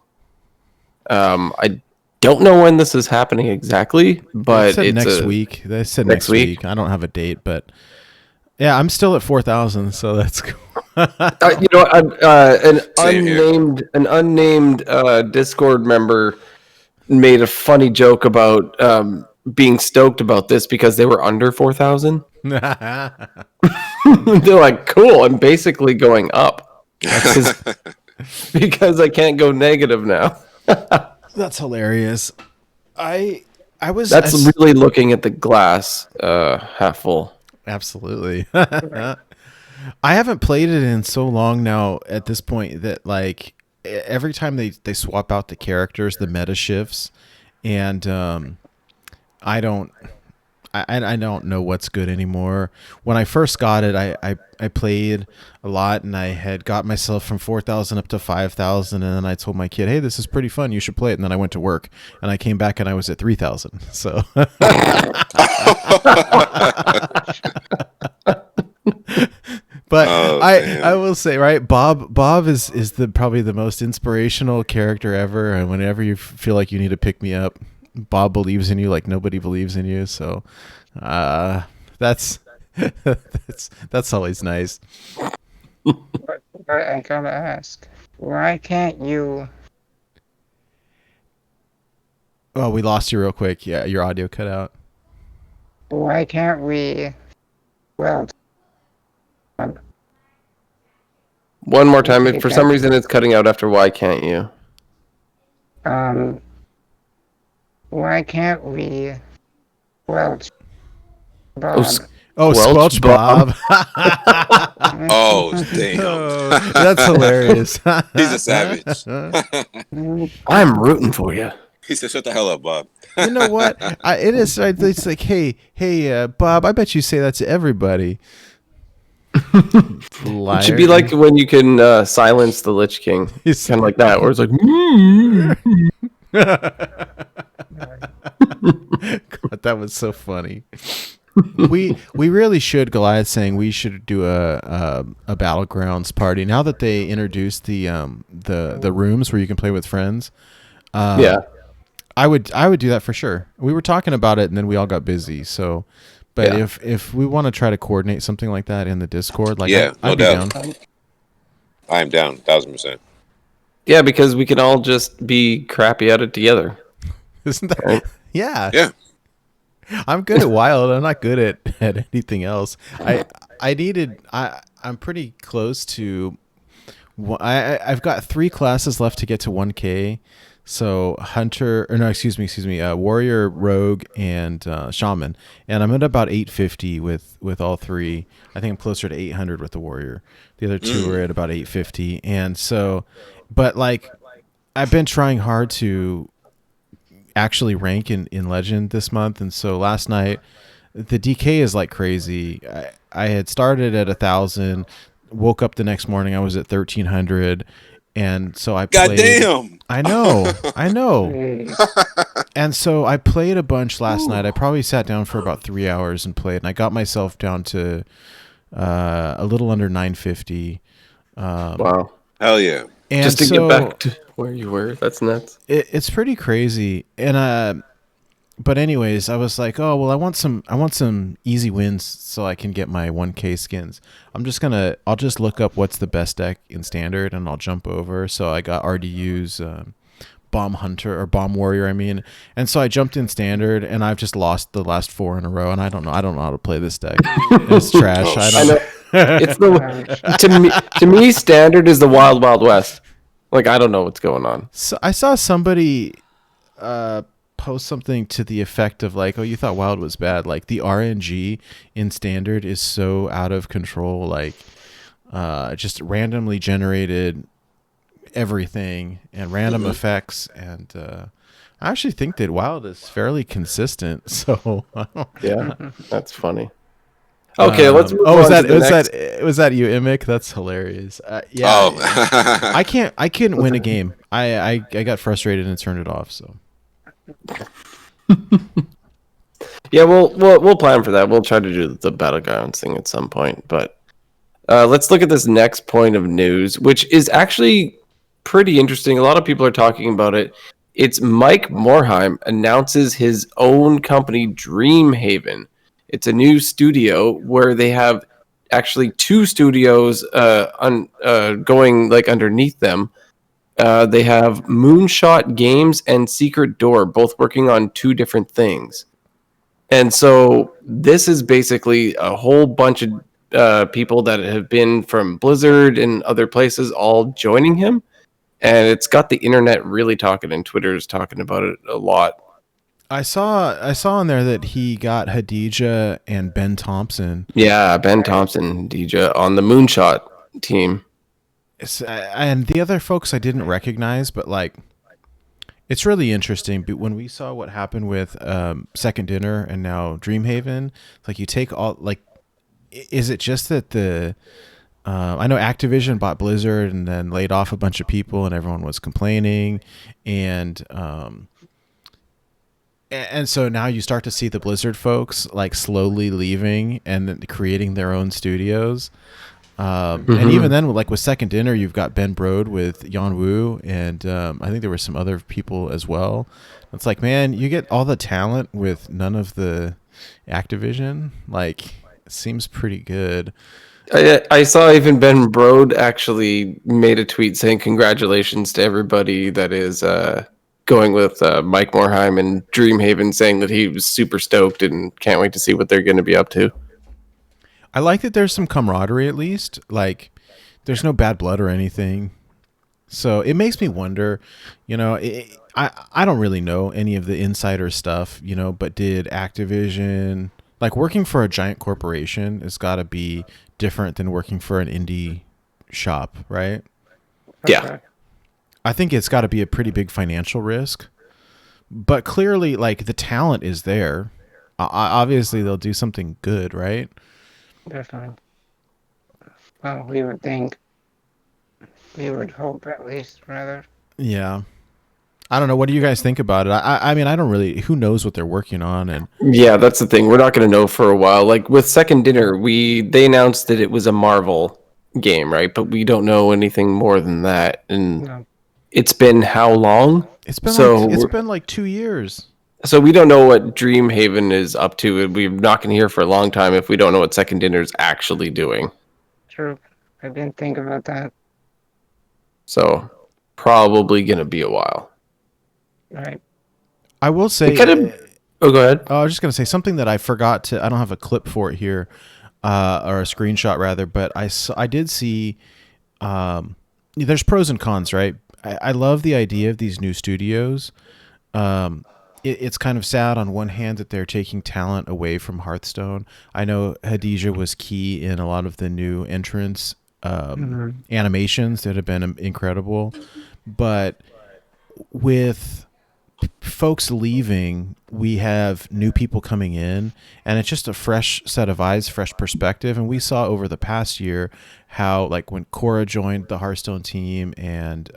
I don't know when this is happening exactly, but They said it's next week. They said next next week. I don't have a date, but yeah, I'm still at 4,000, so that's cool. you know, an Same here. unnamed Discord member made a funny joke about being stoked about this because they were under 4,000. They're like, cool, I'm basically going up because I can't go negative now. That's hilarious. That's really looking at the glass half full. Absolutely. I haven't played it in so long now at this point that like every time they swap out the characters, the meta shifts, and I don't know what's good anymore. When I first got it, I played a lot, and I had got myself from 4,000 up to 5,000, and then I told my kid, "Hey, this is pretty fun. You should play it." And then I went to work, and I came back, and I was at 3,000. So. But I will say, right, Bob is probably the most inspirational character ever, and whenever you feel like you need to pick me up, Bob believes in you like nobody believes in you. So that's that's always nice. But I gotta ask, why can't you? Oh, we lost you real quick. Yeah, your audio cut out. Why can't we? Well, One more time. If for some reason it's cutting out after why can't you? why can't we? Well, Oh, Squelch Squelch Bob. Oh, damn. Oh, that's hilarious. He's a savage. I'm rooting for you. He said, shut the hell up, Bob. You know what? It's like, hey, Bob, I bet you say that to everybody. It should be like when you can silence the Lich King. It's kind of like that, where it's like, God, that was so funny. we really should. Goliath saying we should do a Battlegrounds party now that they introduced the rooms where you can play with friends. yeah. I would do that for sure. We were talking about it and then we all got busy. So, but Yeah. if we want to try to coordinate something like that in the Discord, like Yeah, I'd no be doubt. down. I'm down, 1,000%. Yeah, because we can all just be crappy at it together. Isn't that? Right. Yeah. Yeah. I'm good at Wild. I'm not good at anything else. I'm pretty close to. I've got 3 classes left to get to 1K. So Warrior, Rogue, and Shaman, and I'm at about 850 with all 3. I think I'm closer to 800 with the Warrior. The other 2 are at about 850, and so, but like, I've been trying hard to actually rank in Legend this month, and so last night the DK is like crazy. I had started at 1,000, woke up the next morning, I was at 1,300. And so I played. Goddamn! I know. And so I played a bunch last night. I probably sat down for about 3 hours and played, and I got myself down to a little under 950. Wow. Hell yeah. And Just to so get back to where you were, that's nuts. it's pretty crazy. And but anyways, I was like, oh well, I want some easy wins so I can get my 1K skins. I'll just look up what's the best deck in standard, and I'll jump over. So I got RDU's Bomb Hunter or Bomb Warrior, I mean, and so I jumped in standard, and I've just lost the last 4 in a row, and I don't know how to play this deck. It's trash. I don't know. It's the to me standard is the wild wild west. Like I don't know what's going on. So I saw somebody post something to the effect of like, oh, you thought wild was bad. Like the RNG in standard is so out of control. Like just randomly generated everything and random effects. And I actually think that wild is fairly consistent. So Yeah, that's funny. Okay, let's move on was to the next. was that you, Imic? That's hilarious. Yeah, Oh, I couldn't win a game. I got frustrated and turned it off. So Yeah, we'll plan for that. We'll try to do the battlegrounds thing at some point. But let's look at this next point of news, which is actually pretty interesting. A lot of people are talking about it. It's Mike Morhaime announces his own company, Dreamhaven. It's a new studio where they have actually 2 studios going like underneath them. They have Moonshot Games and Secret Door, both working on 2 different things. And so this is basically a whole bunch of people that have been from Blizzard and other places all joining him. And it's got the internet really talking, and Twitter's talking about it a lot. I saw in there that he got Hydra and Ben Thompson. Yeah, Ben Thompson, DJ, on the Moonshot team. And the other folks I didn't recognize, but like, it's really interesting. But when we saw what happened with Second Dinner and now Dreamhaven, like you take all like, is it just that the I know Activision bought Blizzard and then laid off a bunch of people, and everyone was complaining, and so now you start to see the Blizzard folks like slowly leaving and then creating their own studios. And even then, like with Second Dinner, you've got Ben Brode with Yan Wu, and I think there were some other people as well. It's like, man, you get all the talent with none of the Activision. Like, it seems pretty good. I saw even Ben Brode actually made a tweet saying congratulations to everybody that is going with Mike Morhaime and Dreamhaven, saying that he was super stoked and can't wait to see what they're going to be up to. I like that there's some camaraderie at least. Like, there's no bad blood or anything. So it makes me wonder, you know, I don't really know any of the insider stuff, you know, but did Activision, like working for a giant corporation has got to be different than working for an indie shop, right? Yeah. I think it's got to be a pretty big financial risk, but clearly, like, the talent is there. Obviously, they'll do something good, right? Definitely. Well, we would think. We would hope, at least, rather. Yeah. I don't know. What do you guys think about it? I mean, I don't really. Who knows what they're working on? And Yeah, that's the thing. We're not going to know for a while. Like with Second Dinner, they announced that it was a Marvel game, right? But we don't know anything more than that. And No. it's been how long? it's been like 2 years. So we don't know what Dreamhaven is up to. We're not going to hear for a long time if we don't know what Second Dinner is actually doing. True. I didn't think about that. So probably going to be a while. Right. I will say. Oh, go ahead. I was just gonna say something that I forgot to. I don't have a clip for it here, or a screenshot rather. But I did see. There's pros and cons, right? I love the idea of these new studios. It's kind of sad on one hand that they're taking talent away from Hearthstone. I know Hydra was key in a lot of the new entrants animations that have been incredible, but with folks leaving, we have new people coming in, and it's just a fresh set of eyes, fresh perspective. And we saw over the past year how, like, when Cora joined the Hearthstone team, and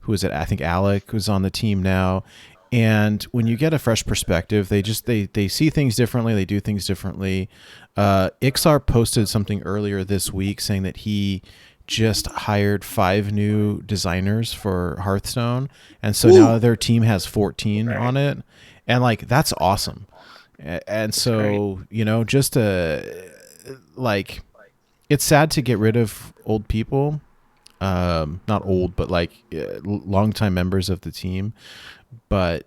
who is it? I think Alec was on the team now. And when you get a fresh perspective, they see things differently, they do things differently. Ixar posted something earlier this week saying that he just hired 5 new designers for Hearthstone, and so now their team has 14 on it, and like that's awesome. And so just like it's sad to get rid of old people, not old, but like longtime members of the team, but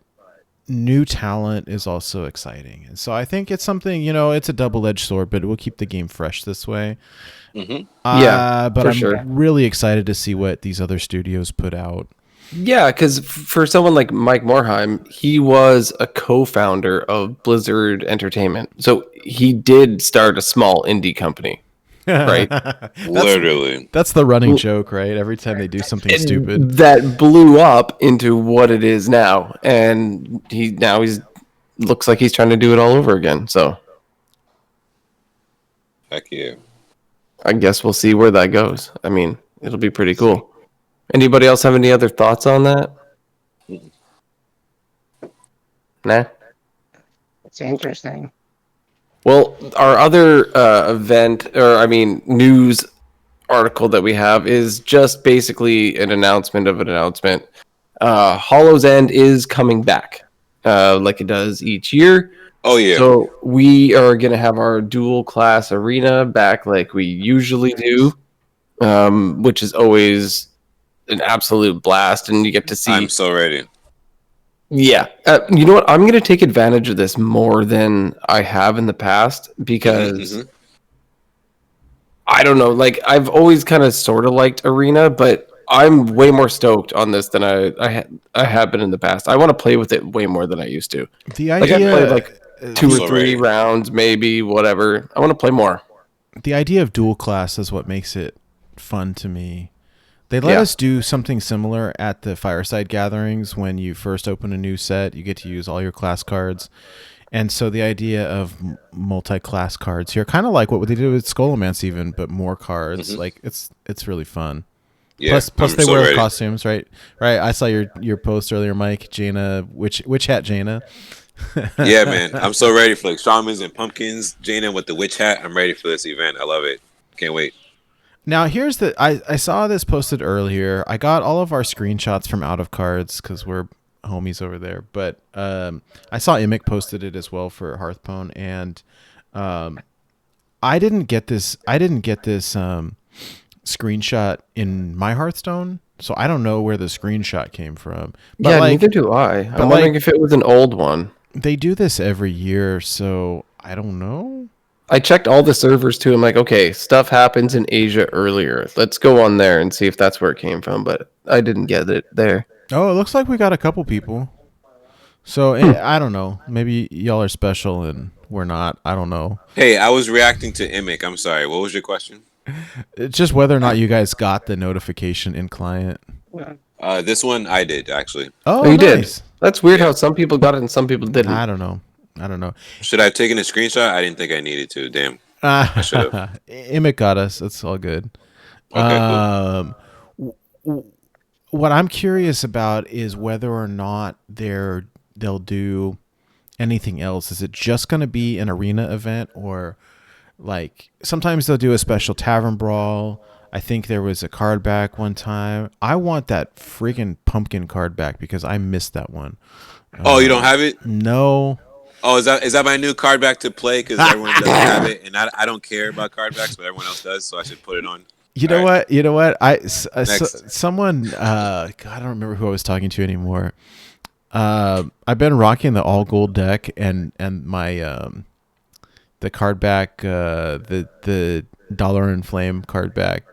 new talent is also exciting. And so I think it's something, it's a double-edged sword, but it will keep the game fresh this way. Mm-hmm. But I'm really excited to see what these other studios put out. Yeah, because for someone like Mike Morheim, he was a co-founder of Blizzard Entertainment. So he did start a small indie company, right? Literally. That's the running joke, right? Every time they do something stupid. That blew up into what it is now. And he's looks like he's trying to do it all over again. So Heck yeah. I guess we'll see where that goes. I mean, it'll be pretty cool. Anybody else have any other thoughts on that? Nah. It's interesting. Well, our other news article that we have is just basically an announcement of an announcement. Hollow's End is coming back, like it does each year. Oh yeah. So we are going to have our dual class arena back like we usually do, which is always an absolute blast, and you get to see. I'm so ready. Yeah. You know what? I'm going to take advantage of this more than I have in the past because I don't know. Like, I've always kind of sort of liked Arena, but I'm way more stoked on this than I have been in the past. I want to play with it way more than I used to. The idea, I played like 2 or 3 rounds, maybe, whatever. I want to play more. The idea of dual class is what makes it fun to me. They let us do something similar at the Fireside gatherings. When you first open a new set, you get to use all your class cards. And so the idea of multi-class cards here, kind of like what they did with Scholomance even, but more cards. Like it's really fun. Yeah, plus they wear costumes, right? Right. I saw your post earlier, Mike. Jaina, which hat, Jaina? Yeah, man. I'm so ready for like shamans and pumpkins. Jaina with the witch hat. I'm ready for this event. I love it. Can't wait. Now, here's I saw this posted earlier. I got all of our screenshots from Out of Cards because we're homies over there. But I saw Imic posted it as well for Hearthstone, and I didn't get this screenshot in my Hearthstone, so I don't know where the screenshot came from. But neither do I. I'm wondering if it was an old one. They do this every year, so I don't know. I checked all the servers too. I'm like, okay, stuff happens in Asia earlier. Let's go on there and see if that's where it came from. But I didn't get it there. Oh, it looks like we got a couple people. So I don't know. Maybe y'all are special and we're not. I don't know. Hey, I was reacting to Imic. I'm sorry. What was your question? It's just whether or not you guys got the notification in client. This one I did actually. Oh, you nice. did. That's weird how some people got it and some people didn't. I don't know. Should I have taken a screenshot? I didn't think I needed to. Damn. I should have. Imic got us. It's all good. Okay, cool. What I'm curious about is whether or not they'll do anything else. Is it just going to be an arena event, or like sometimes they'll do a special tavern brawl? I think there was a card back one time. I want that freaking pumpkin card back because I missed that one. Oh, you don't have it? No. Oh, is that my new card back to play? Because everyone doesn't have it, and I don't care about card backs, but everyone else does, so I should put it on. You know what? Someone, God, I don't remember who I was talking to anymore. I've been rocking the all gold deck and my the card back, the Dollar and Flame card back,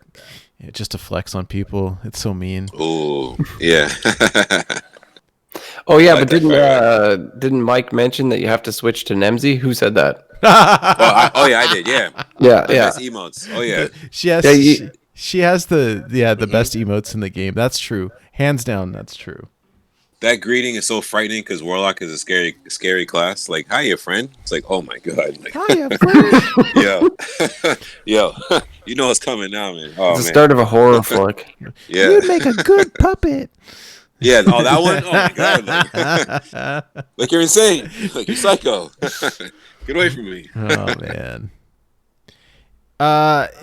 just to flex on people. It's so mean. Oh yeah. Oh yeah, but didn't Mike mention that you have to switch to Nemzi? Who said that? I did. Yeah. Yeah. Best emotes. Oh yeah. She has the best emotes in the game. That's true. Hands down, that's true. That greeting is so frightening because Warlock is a scary class. Like, hiya, friend. It's like, oh my god. Like, Hiya, friend. yo, you know what's coming now, man. Oh, it's the start of a horror flick. Yeah. You'd make a good puppet. Yeah. Oh, that one. Oh my god. Like you're insane. Like you're psycho. Get away from me. Oh man.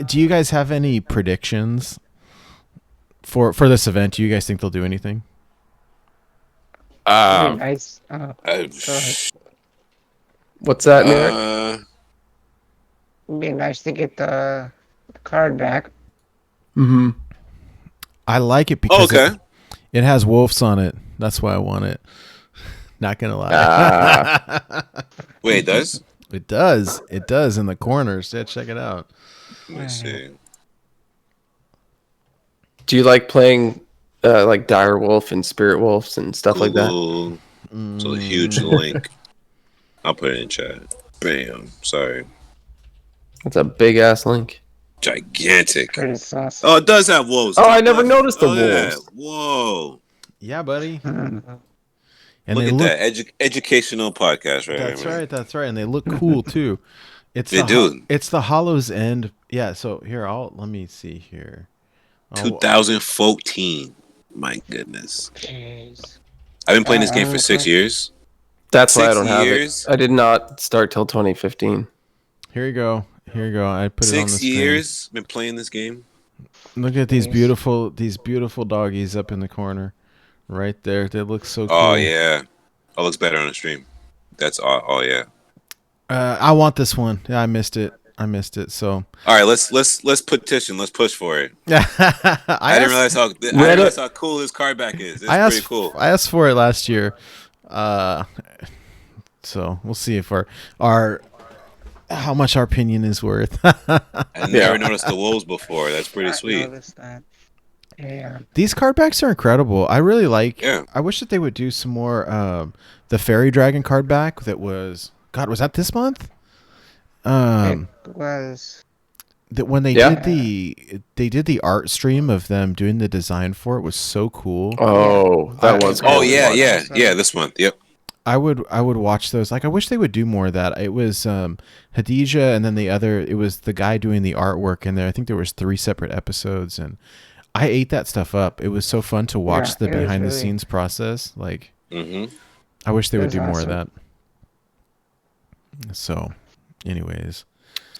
Do you guys have any predictions for this event, do you guys think they'll do anything? It'd be nice. Oh, Uh, go ahead. What's that, Meerak? It'd be nice to get the card back. Mm-hmm. I like it because okay. it has wolves on it. That's why I want it. Not gonna lie. Wait, it does? It does. It does in the corners. Yeah, check it out. Let me see. Do you like playing like Dire Wolf and Spirit Wolves and stuff like that? Google. So a huge link. I'll put it in chat. Bam. Sorry. That's a big ass link. Gigantic. Pretty saucy. Oh, it does have wolves. Oh, I never noticed the Yeah. wolves. Whoa. Yeah, buddy. Mhm. And Look they at look. that educational podcast right That's here, man. right. That's right. And they look cool too. It's They do. It's the Hollow's End. Yeah. So here, let me see here. 2014. My goodness. Jeez. I've been playing this game for 6 Okay. years. That's why I 6 don't have years? it. I did not start till 2015. Here you go. Here you go. I put it on the 6 screen. years been playing this game. Look at these Nice. beautiful doggies up in the corner, right there. They look so cool. Oh yeah. Oh, looks better on the stream. That's all. Oh yeah. I want this one. Yeah, I missed it. So All right, let's petition. Let's push for it. I I didn't realize how cool his card back is. It's pretty cool. I asked for it last year. So we'll see if our how much our opinion is worth. I never noticed the wolves before. That's pretty I sweet. noticed that. Yeah. These card backs are incredible. I really like. Yeah. I wish that they would do some more. The Fairy Dragon card back that was that this month? It was. That when they Yeah. did the art stream of them doing the design for it was so cool. Oh, that was Oh cool. yeah, yeah. This month. Yep. I would watch those. Like I wish they would do more of that. It was Hadija and then it was the guy doing the artwork in there. I think there was 3 separate episodes and I ate that stuff up. It was so fun to watch Yeah, the it was behind the really- scenes process. Like Mm-hmm. I wish they It would was do more of awesome. that. So, anyways.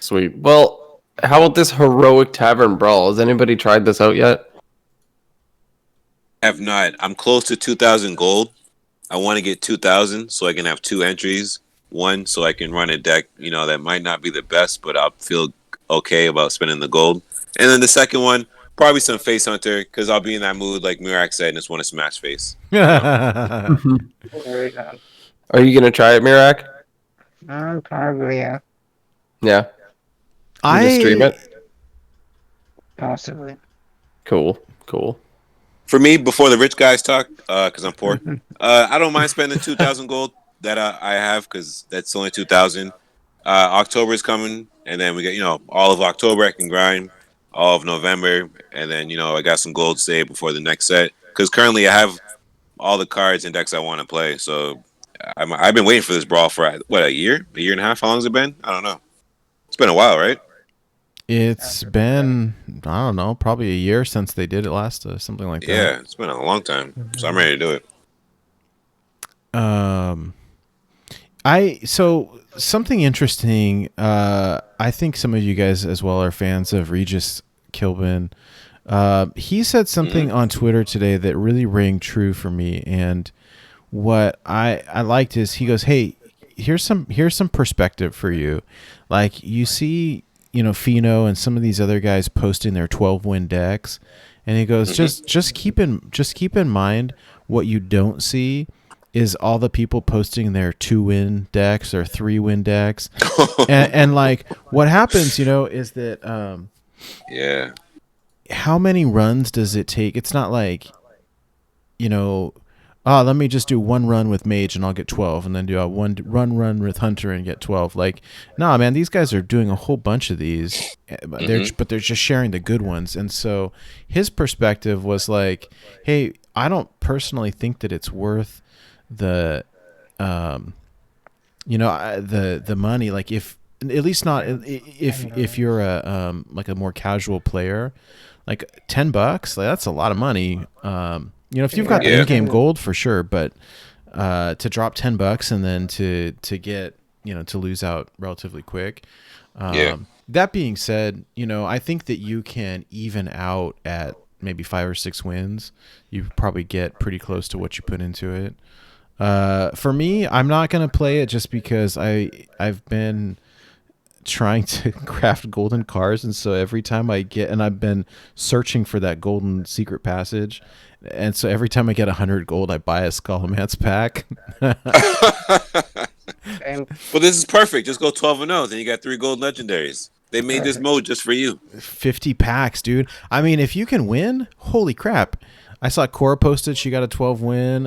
Sweet. Well, how about this Heroic Tavern Brawl? Has anybody tried this out yet? Have not. I'm close to 2,000 gold. I want to get 2,000 so I can have 2 entries. One, so I can run a deck, that might not be the best, but I'll feel okay about spending the gold. And then the second one, probably some Face Hunter, because I'll be in that mood, like Meerak said, and just want to smash face. There we go. Are you gonna try it, Meerak? Probably, yeah. Yeah. You just stream it? Possibly. Cool. For me, before the rich guys talk, because I'm poor, I don't mind spending 2,000 gold that I have, because that's only 2,000. October is coming, and then we get, all of October I can grind, all of November, and then, I got some gold saved before the next set. Because currently I have all the cards and decks I want to play, so I've been waiting for this brawl for, a year? A year and a half? How long has it been? I don't know. It's been a while, right? It's been, I don't know, probably a year since they did it last, something like that. Yeah, it's been a long time, so I'm ready to do it. So something interesting. I think some of you guys as well are fans of Regis Kilbin. He said something on Twitter today that really rang true for me, and what I liked is he goes, "Hey, here's some perspective for you. Like you see, Fino and some of these other guys posting their 12-win decks, and he goes, just keep in mind what you don't see." Is all the people posting their 2-win decks or 3-win decks, and like what happens, is that Yeah. how many runs does it take? It's not like, let me just do one run with Mage and I'll get 12, and then do a one run with Hunter and get 12. Like, nah, man, these guys are doing a whole bunch of these, but they're just sharing the good ones. And so his perspective was like, hey, I don't personally think that it's worth the the money, like if at least not if you're a like a more casual player, like $10, like that's a lot of money. If you've got the in-game gold for sure, but to drop $10 and then to get to lose out relatively quick. That being said, I think that you can even out at maybe 5 or 6 wins, you probably get pretty close to what you put into it. For me, I'm not gonna play it just because I've been trying to craft golden cars, and so every time I've been searching for that golden secret passage, and so every time I get 100 gold, I buy a Skullman's pack. And Well, this is perfect. Just go 12-0, then you got 3 gold legendaries. They made this mode just for you. 50 packs, dude. I mean, if you can win, holy crap. I saw Cora posted she got a 12 win.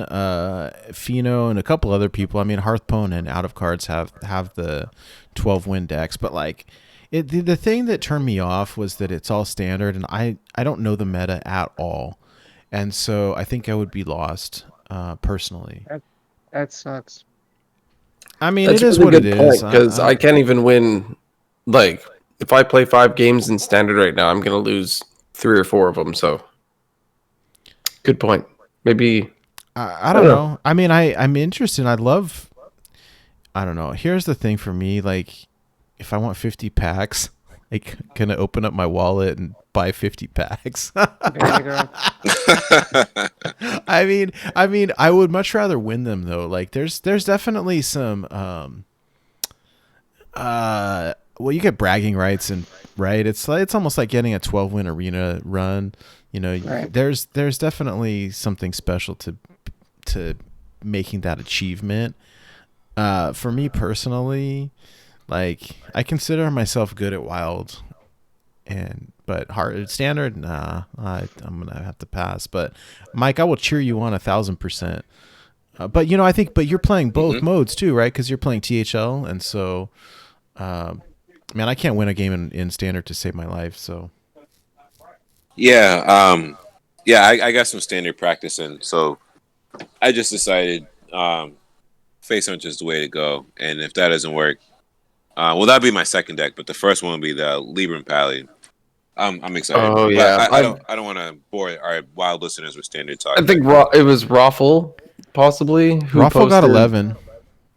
Fino and a couple other people. I mean, Hearthstone and Out of Cards have the 12 win decks, but like the thing that turned me off was that it's all standard, and I don't know the meta at all, and so I think I would be lost personally. that sucks. I mean, That's it is a what really it good point, is because I can't even win. Like, if I play 5 games in standard right now, I'm gonna lose 3 or 4 of them. So, good point. Maybe I don't know. I mean, I'm interested. I don't know. Here's the thing for me. Like, if I want 50 packs, I can open up my wallet and buy 50 packs. There you go. I mean, I would much rather win them though. Like, there's definitely some, well, you get bragging rights, and right, it's almost like getting a 12 win arena run. You know, Right. there's definitely something special to making that achievement. For me personally, like, I consider myself good at Wild, but hard standard, nah, I'm gonna have to pass. But Mike, I will cheer you on 1,000%. But you know, but you're playing both modes too, right? Because you're playing THL, and so, man, I can't win a game in standard to save my life. So Yeah, I got some standard practice in, so I just decided face hunter is the way to go. And if that doesn't work, well, that'd be my second deck, but the first one would be the Libram Pally. I'm excited. Oh, But yeah. I don't want to bore our wild listeners with standard talk. I think it was Raffle, possibly. Raffle got posted 11.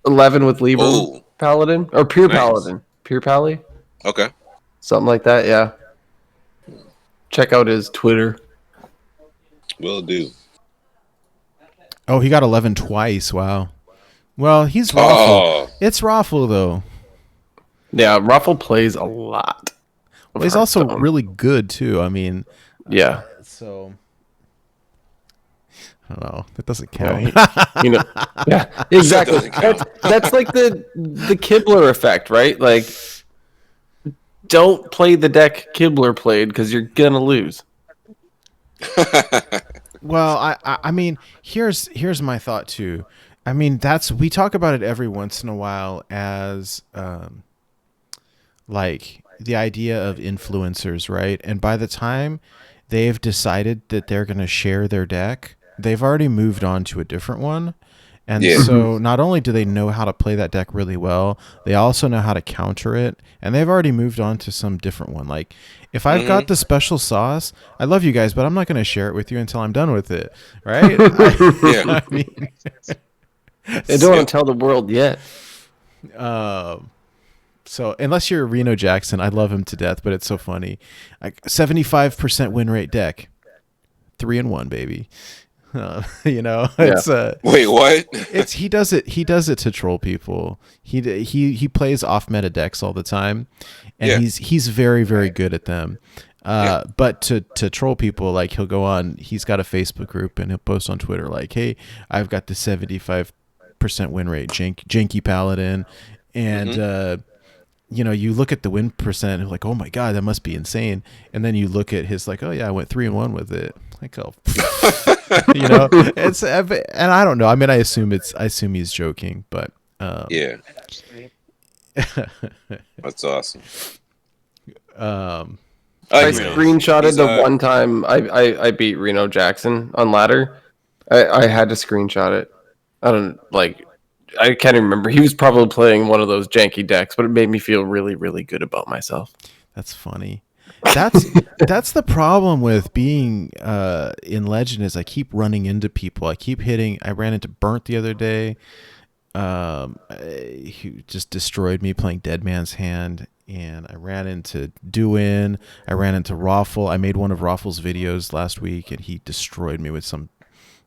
11 with Libra Oh. Paladin, or Pure Nice. Paladin, Pure Pally, Okay. something like that. Yeah. Check out his Twitter. Will do. Oh, he got 11 twice. Wow. Well, he's Raffle. Oh. It's Raffle though. Yeah, Raffle plays a lot. Well, he's also really good too. I mean, yeah. so I don't know. That doesn't count. You know, yeah, exactly. Doesn't count. That's like the Kibler effect, right? Like, don't play the deck Kibler played because you're gonna lose. Well, I mean, here's my thought too. I mean, we talk about it every once in a while as like the idea of influencers, right? And by the time they've decided that they're going to share their deck, they've already moved on to a different one. And so not only do they know how to play that deck really well, they also know how to counter it, and they've already moved on to some different one. Like, if I've got the special sauce, I love you guys, but I'm not going to share it with you until I'm done with it, right? Yeah. I mean, They don't want to tell the world yet. so unless you're Reno Jackson, I love him to death, but it's so funny. Like, 75% win rate deck, 3-1, baby. You know, it's Wait, what? he does it to troll people. He plays off meta decks all the time, and he's very, very good at them. But to troll people, like, he'll go on, he's got a Facebook group, and he'll post on Twitter like, hey, I've got the 75% win rate janky paladin, and you know, you look at the win percent and you're like, oh my god, that must be insane. And then you look at his, like, oh yeah, I went 3-1 with it. Like, oh, you know, it's, and I don't know. I mean, I assume he's joking, but Yeah. That's awesome. I screenshotted the one time I beat Reno Jackson on ladder. I had to screenshot it. I can't even remember. He was probably playing one of those janky decks, but it made me feel really, really good about myself. That's funny. That's the problem with being in Legend, is I keep running into people. I keep hitting. I ran into Burnt the other day. He just destroyed me playing Dead Man's Hand, and I ran into Duin. I ran into Raffle. I made one of Raffle's videos last week, and he destroyed me with some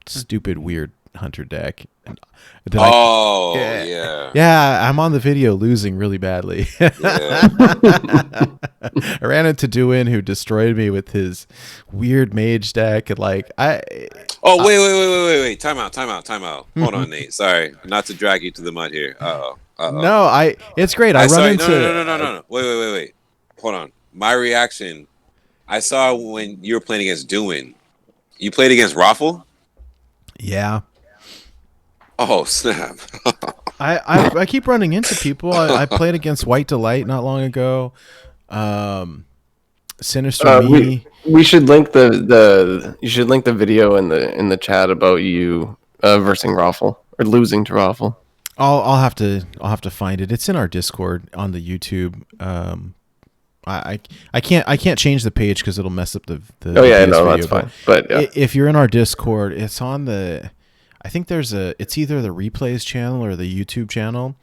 stupid, weird hunter deck. And then yeah, I'm on the video losing really badly. Yeah. I ran into Duin, who destroyed me with his weird mage deck, and like Oh, wait. Time out. Hold on, Nate. Sorry, not to drag you to the mud here. No, it's great. I run into No. Wait. Hold on. My reaction. I saw when you were playing against Duin. You played against Raffle? Yeah. Oh, snap. I keep running into people. I played against White Delight not long ago. Sinister Me. We should link you should link the video in the chat about you versing Raffle or losing to Raffle. I'll have to find it. It's in our Discord on the YouTube. I can't change the page because it'll mess up the Oh yeah, no, video, that's fine. But yeah. If you're in our Discord, it's on the. I think it's either the replays channel or the YouTube channel.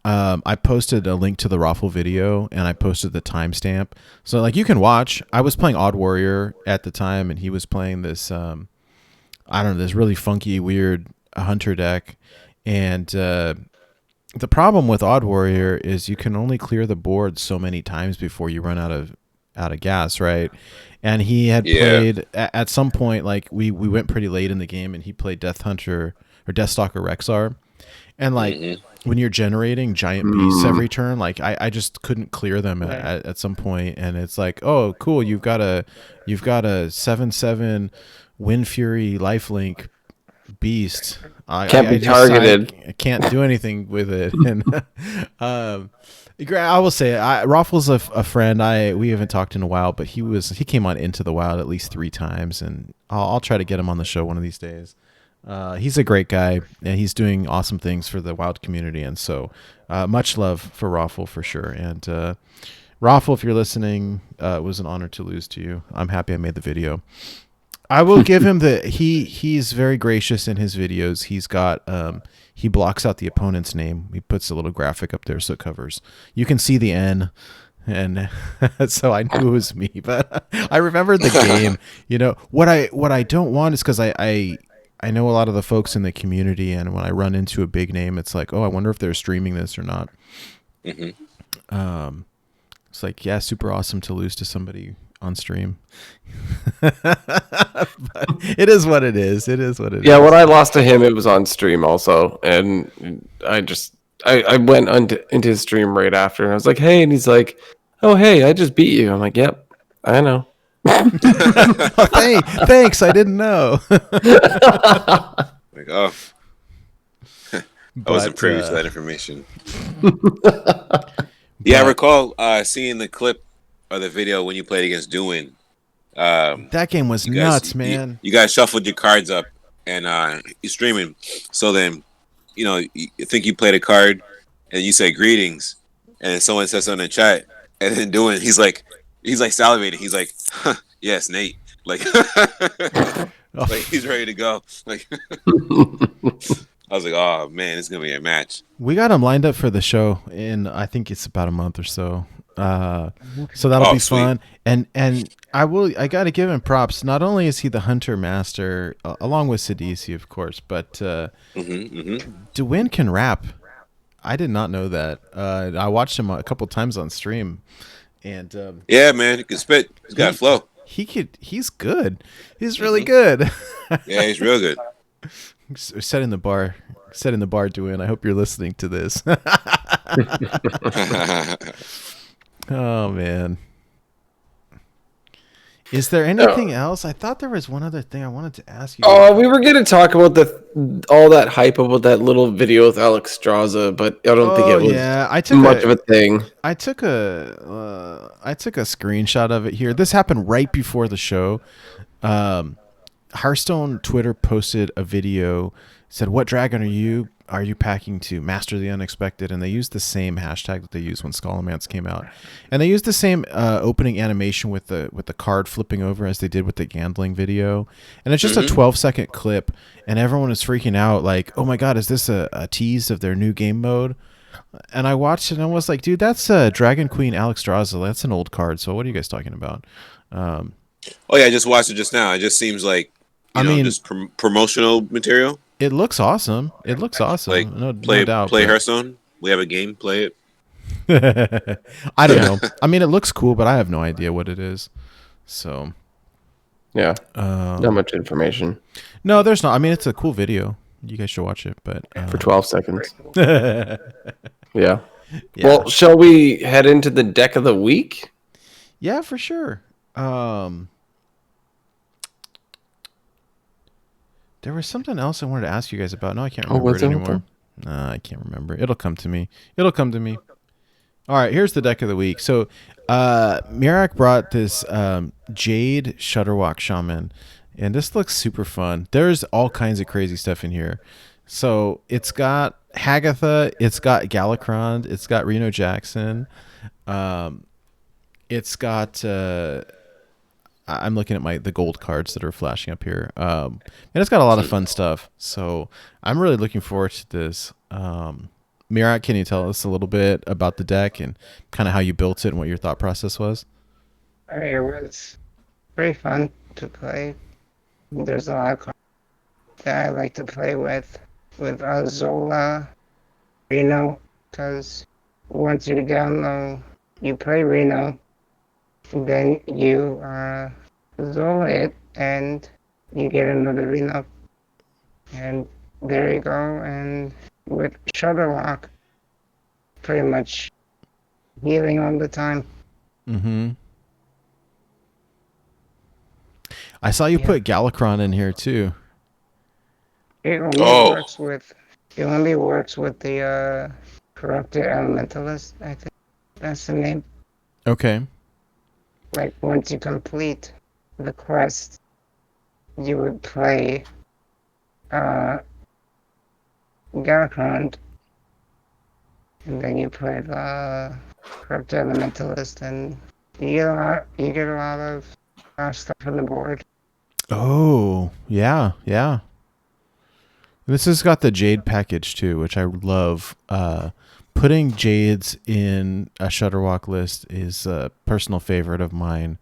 I posted a link to the Raffle video and I posted the timestamp. So like you can watch. I was playing Odd Warrior at the time and he was playing this I don't know, this really funky, weird hunter deck. And the problem with Odd Warrior is you can only clear the board so many times before you run out of gas, right? And he had played at some point, like we went pretty late in the game, and he played Death Hunter or Deathstalker Rexar, and like when you're generating giant beasts every turn, like I just couldn't clear them at some point, and it's like, oh cool, you've got a 7/7 Wind Fury Lifelink beast. Can't be targeted. I can't do anything with it. And I will say, Raffle's a friend. We haven't talked in a while, but he came on Into the Wild at least 3 times, and I'll try to get him on the show one of these days. He's a great guy, and he's doing awesome things for the Wild community, and so much love for Raffle for sure. And Raffle, if you're listening, it was an honor to lose to you. I'm happy I made the video. I will give him he's very gracious in his videos. He's got he blocks out the opponent's name. He puts a little graphic up there so it covers. You can see the N, and so I knew it was me. But I remembered the game. You know what I don't want is because I know a lot of the folks in the community, and when I run into a big name, it's like, oh, I wonder if they're streaming this or not. Mm-hmm. It's like, yeah, super awesome to lose to somebody on stream. But it is what it is. Yeah, when I lost to him, it was on stream also, and I went into his stream right after, and I was like, hey, and he's like, oh hey, I just beat you. I'm like, yep, I know. Oh, thanks, I didn't know. Like, oh, I wasn't privy to that information. Yeah, I recall seeing the clip or the video when you played against Duin. That game was nuts, man. You guys shuffled your cards up, and you're streaming. So then, you think you played a card, and you say greetings, and then someone says something in chat, and then Duin, he's like salivating. He's like, huh, yes, Nate. Like, like he's ready to go. Like, I was like, oh man, it's gonna be a match. We got him lined up for the show in, I think it's about a month or so. So that'll be fun. And I got to give him props. Not only is he the hunter master, along with Sidisi, of course, but Duin can rap. I did not know that. I watched him a couple times on stream, and yeah, man, he can spit. He's got flow. He's good. He's really good. Yeah, he's real good. Setting the bar, Duin. I hope you're listening to this. Oh man. Is there anything else? I thought there was one other thing I wanted to ask you. Oh, we were going to talk about all that hype about that little video with Alex Straza, but I don't think it was much of a thing. I took a screenshot of it here. This happened right before the show. Hearthstone Twitter posted a video said, "What dragon are you packing to master the unexpected?" And they used the same hashtag that they used when Scholomance came out, and they used the same opening animation with the card flipping over as they did with the gambling video. And it's just a 12-second clip, and everyone is freaking out like, "Oh my god, is this a tease of their new game mode?" And I watched it and I was like, "Dude, that's Dragon Queen Alexstrasza. That's an old card. So what are you guys talking about?" Oh yeah, I just watched it just now. It just seems like just promotional material. It looks awesome. It looks awesome. Like no play doubt. Hearthstone. We have a game. Play it. I don't know. I mean, it looks cool, but I have no idea what it is. So Yeah, not much information no, there's not. I mean, it's a cool video. You guys should watch it. But for 12 seconds. yeah. Yeah. Well, shall we head into the deck of the week? Yeah, for sure. There was something else I wanted to ask you guys about. No, I can't remember it anymore. I can't remember. It'll come to me. All right, here's the deck of the week. So, Meerak brought this Jade Shudderwock Shaman, and this looks super fun. There's all kinds of crazy stuff in here. So, it's got Hagatha, it's got Galakron, it's got Reno Jackson, it's got... I'm looking at the gold cards that are flashing up here. And it's got a lot of fun stuff. So I'm really looking forward to this. Meerak, can you tell us a little bit about the deck and kind of how you built it and what your thought process was? It was pretty fun to play. There's a lot of cards that I like to play with Zola, Reno, because once you down low, you play Reno, then you Zola it, and you get another Reno. And there you go. And with Shudderwock, pretty much healing all the time. Mm-hmm. I saw you put Galakron in here too. It only works with the Corrupted Elementalist, I think that's the name. Okay. Like, once you complete the quest, you would play Galakron, and then you play the Corrupted Elementalist, and you get a lot of stuff on the board. Oh, yeah. This has got the Jade package too, which I love. Putting Jades in a Shudderwock list is a personal favorite of mine.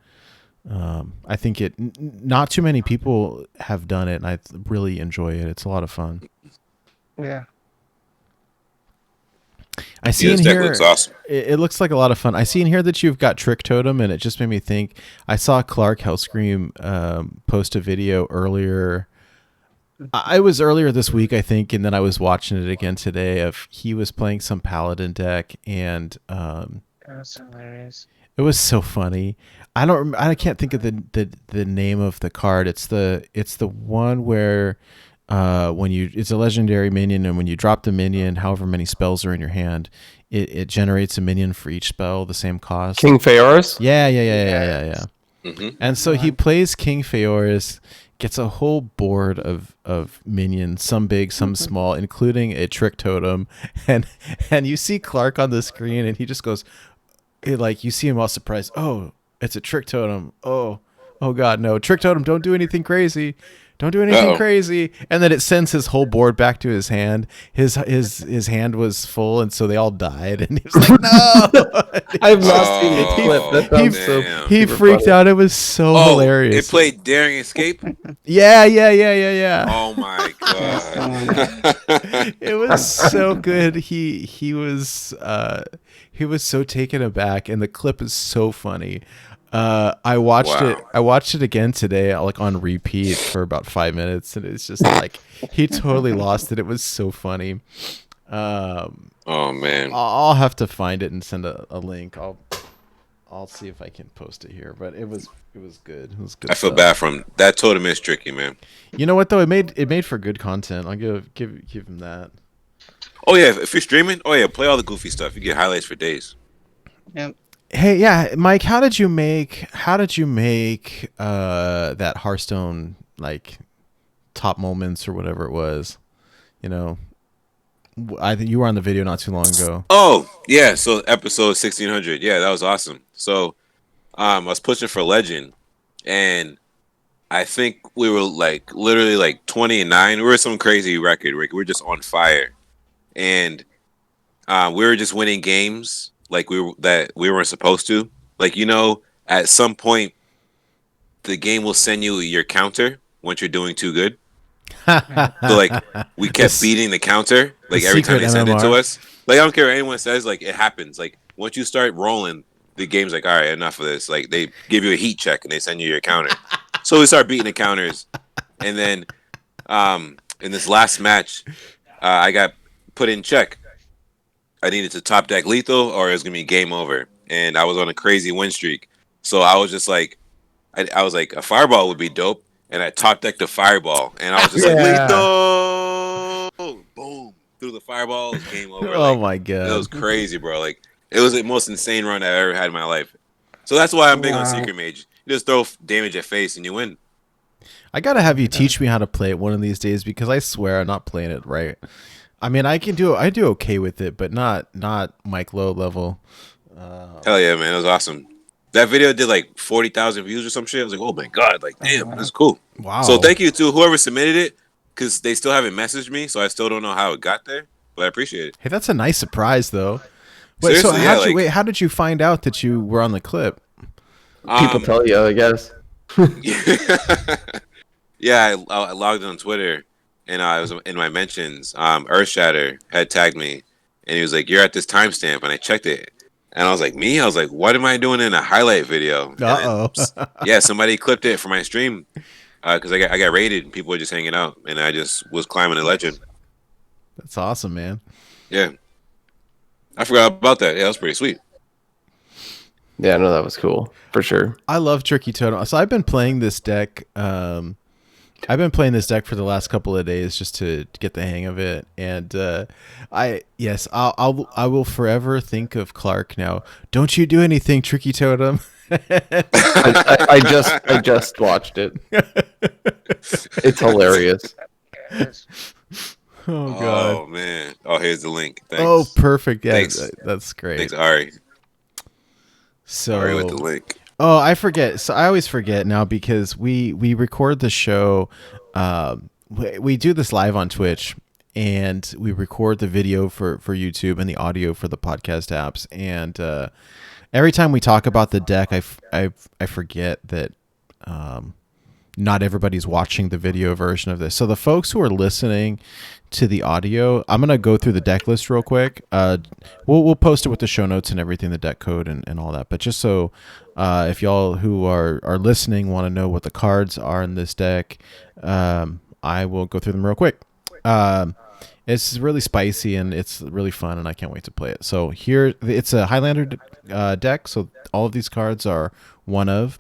I think not too many people have done it, and I really enjoy it. It's a lot of fun. Yeah. I see in here. Looks awesome. It looks like a lot of fun. I see in here that you've got Trick Totem, and it just made me think. I saw Clark Hellscream post a video earlier. I was earlier this week, I think, and then I was watching it again today. He was playing some Paladin deck, and That was hilarious. it was so funny. I can't think of the name of the card. It's the one where it's a legendary minion, and when you drop the minion, however many spells are in your hand, it generates a minion for each spell, the same cost. King Feoris? Yeah. Mm-hmm. And so he plays King Feoris, gets a whole board of minions, some big, some small, including a Trick Totem, and you see Clark on the screen, and he just goes, you see him all surprised. Oh, it's a Trick Totem. Oh God, no, Trick Totem! Don't do anything crazy. Don't do anything crazy. And then it sends his whole board back to his hand. His hand was full, and so they all died. And he was like, "No!" I've not seen the clip. That sounds he freaked funny. out. It was so hilarious. It played Daring Escape. Yeah. Oh my god! It was so good. He was so taken aback, and the clip is so funny. I watched it again today, like on repeat for about 5 minutes, and it's just like he totally lost it. It was so funny. Oh man, I'll have to find it and send a link. I'll see if I can post it here, but it was good. It was good. I feel bad for him. That totem is tricky, man. You know what though? It made for good content. I'll give him that. Oh yeah, if you're streaming, play all the goofy stuff. You get highlights for days. Yep. Hey, yeah, Mike, how did you make that Hearthstone like top moments or whatever it was? you know, I think you were on the video not too long ago. Oh yeah, so episode 1600. Yeah, that was awesome. So I was pushing for legend, and I think we were like literally like 20-9. We were some crazy record. We were just on fire, and we were just winning games like we weren't supposed to. Like at some point the game will send you your counter once you're doing too good. So like we kept beating the counter like every time they send it to us. Like I don't care what anyone says, like it happens. Like once you start rolling, the game's like, all right, enough of this. Like they give you a heat check and they send you your counter. So we start beating the counters, and then in this last match, I got put in check. I needed to top deck lethal or it was gonna be game over, and I was on a crazy win streak. So I was just like, I was like, a fireball would be dope. And I top decked the fireball, and I was just like, lethal, boom, through the fireball, it was game over. Oh my god, it was crazy, bro. Like it was the most insane run I've ever had in my life. So that's why I'm big on Secret Mage. You just throw damage at face and you win. I gotta have you teach me how to play it one of these days, because I swear I'm not playing it right. I mean, I do okay with it, but not Mike Low level. Hell yeah, man, it was awesome. That video did like 40,000 views or some shit. I was like, oh my god, like damn, that's cool. Wow. So thank you to whoever submitted it, because they still haven't messaged me, so I still don't know how it got there, but I appreciate it. Hey, that's a nice surprise, though. Wait, so how did you find out that you were on the clip? People tell you, I guess. Yeah, I logged on Twitter, and I was in my mentions. Earthshatter had tagged me, and he was like, "You're at this timestamp," and I checked it. And I was like, me? I was like, what am I doing in a highlight video? Uh-oh. Yeah, somebody clipped it for my stream because I got raided and people were just hanging out. And I just was climbing the legend. That's awesome, man. Yeah. I forgot about that. Yeah, that was pretty sweet. Yeah, no, that was cool. For sure. I love Tricky Totem. So I've been playing this deck. I've been playing this deck for the last couple of days just to get the hang of it, and I will forever think of Clark now. Don't you do anything, Tricky Totem? I just watched it. It's hilarious. Oh god. Oh man. Oh, here's the link. Thanks. Oh, perfect. Yeah, Thanks. That's great. Thanks, Ari. So Ari with the link. Oh, I forget. So I always forget now because we record the show. We do this live on Twitch, and we record the video for YouTube and the audio for the podcast apps. And every time we talk about the deck, I forget that not everybody's watching the video version of this. So the folks who are listening to the audio, I'm gonna go through the deck list real quick. We'll post it with the show notes and everything, the deck code and all that. But just so if y'all who are listening want to know what the cards are in this deck, I will go through them real quick. It's really spicy and it's really fun, and I can't wait to play it. So here, it's a Highlander deck. So all of these cards are one of.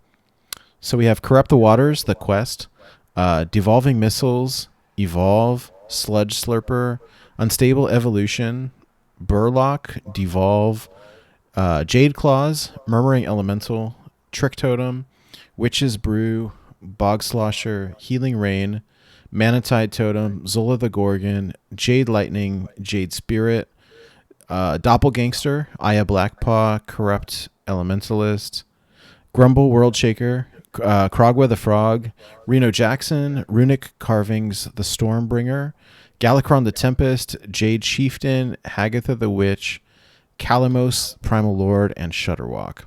So we have Corrupt the Waters, the quest, Devolving Missiles, Evolve, Sludge Slurper, Unstable Evolution, Burlock, Devolve, Jade Claws, Murmuring Elemental, Trick Totem, Witch's Brew, Bog Slosher, Healing Rain, Manatide Totem, Zola the Gorgon, Jade Lightning, Jade Spirit, Doppelgangster, Aya Blackpaw, Corrupt Elementalist, Grumble World Shaker, Krogwa the Frog, Reno Jackson, Runic Carvings, the Stormbringer, Galakron the Tempest, Jade Chieftain, Hagatha the Witch, Kalamos, Primal Lord, and Shudderwock.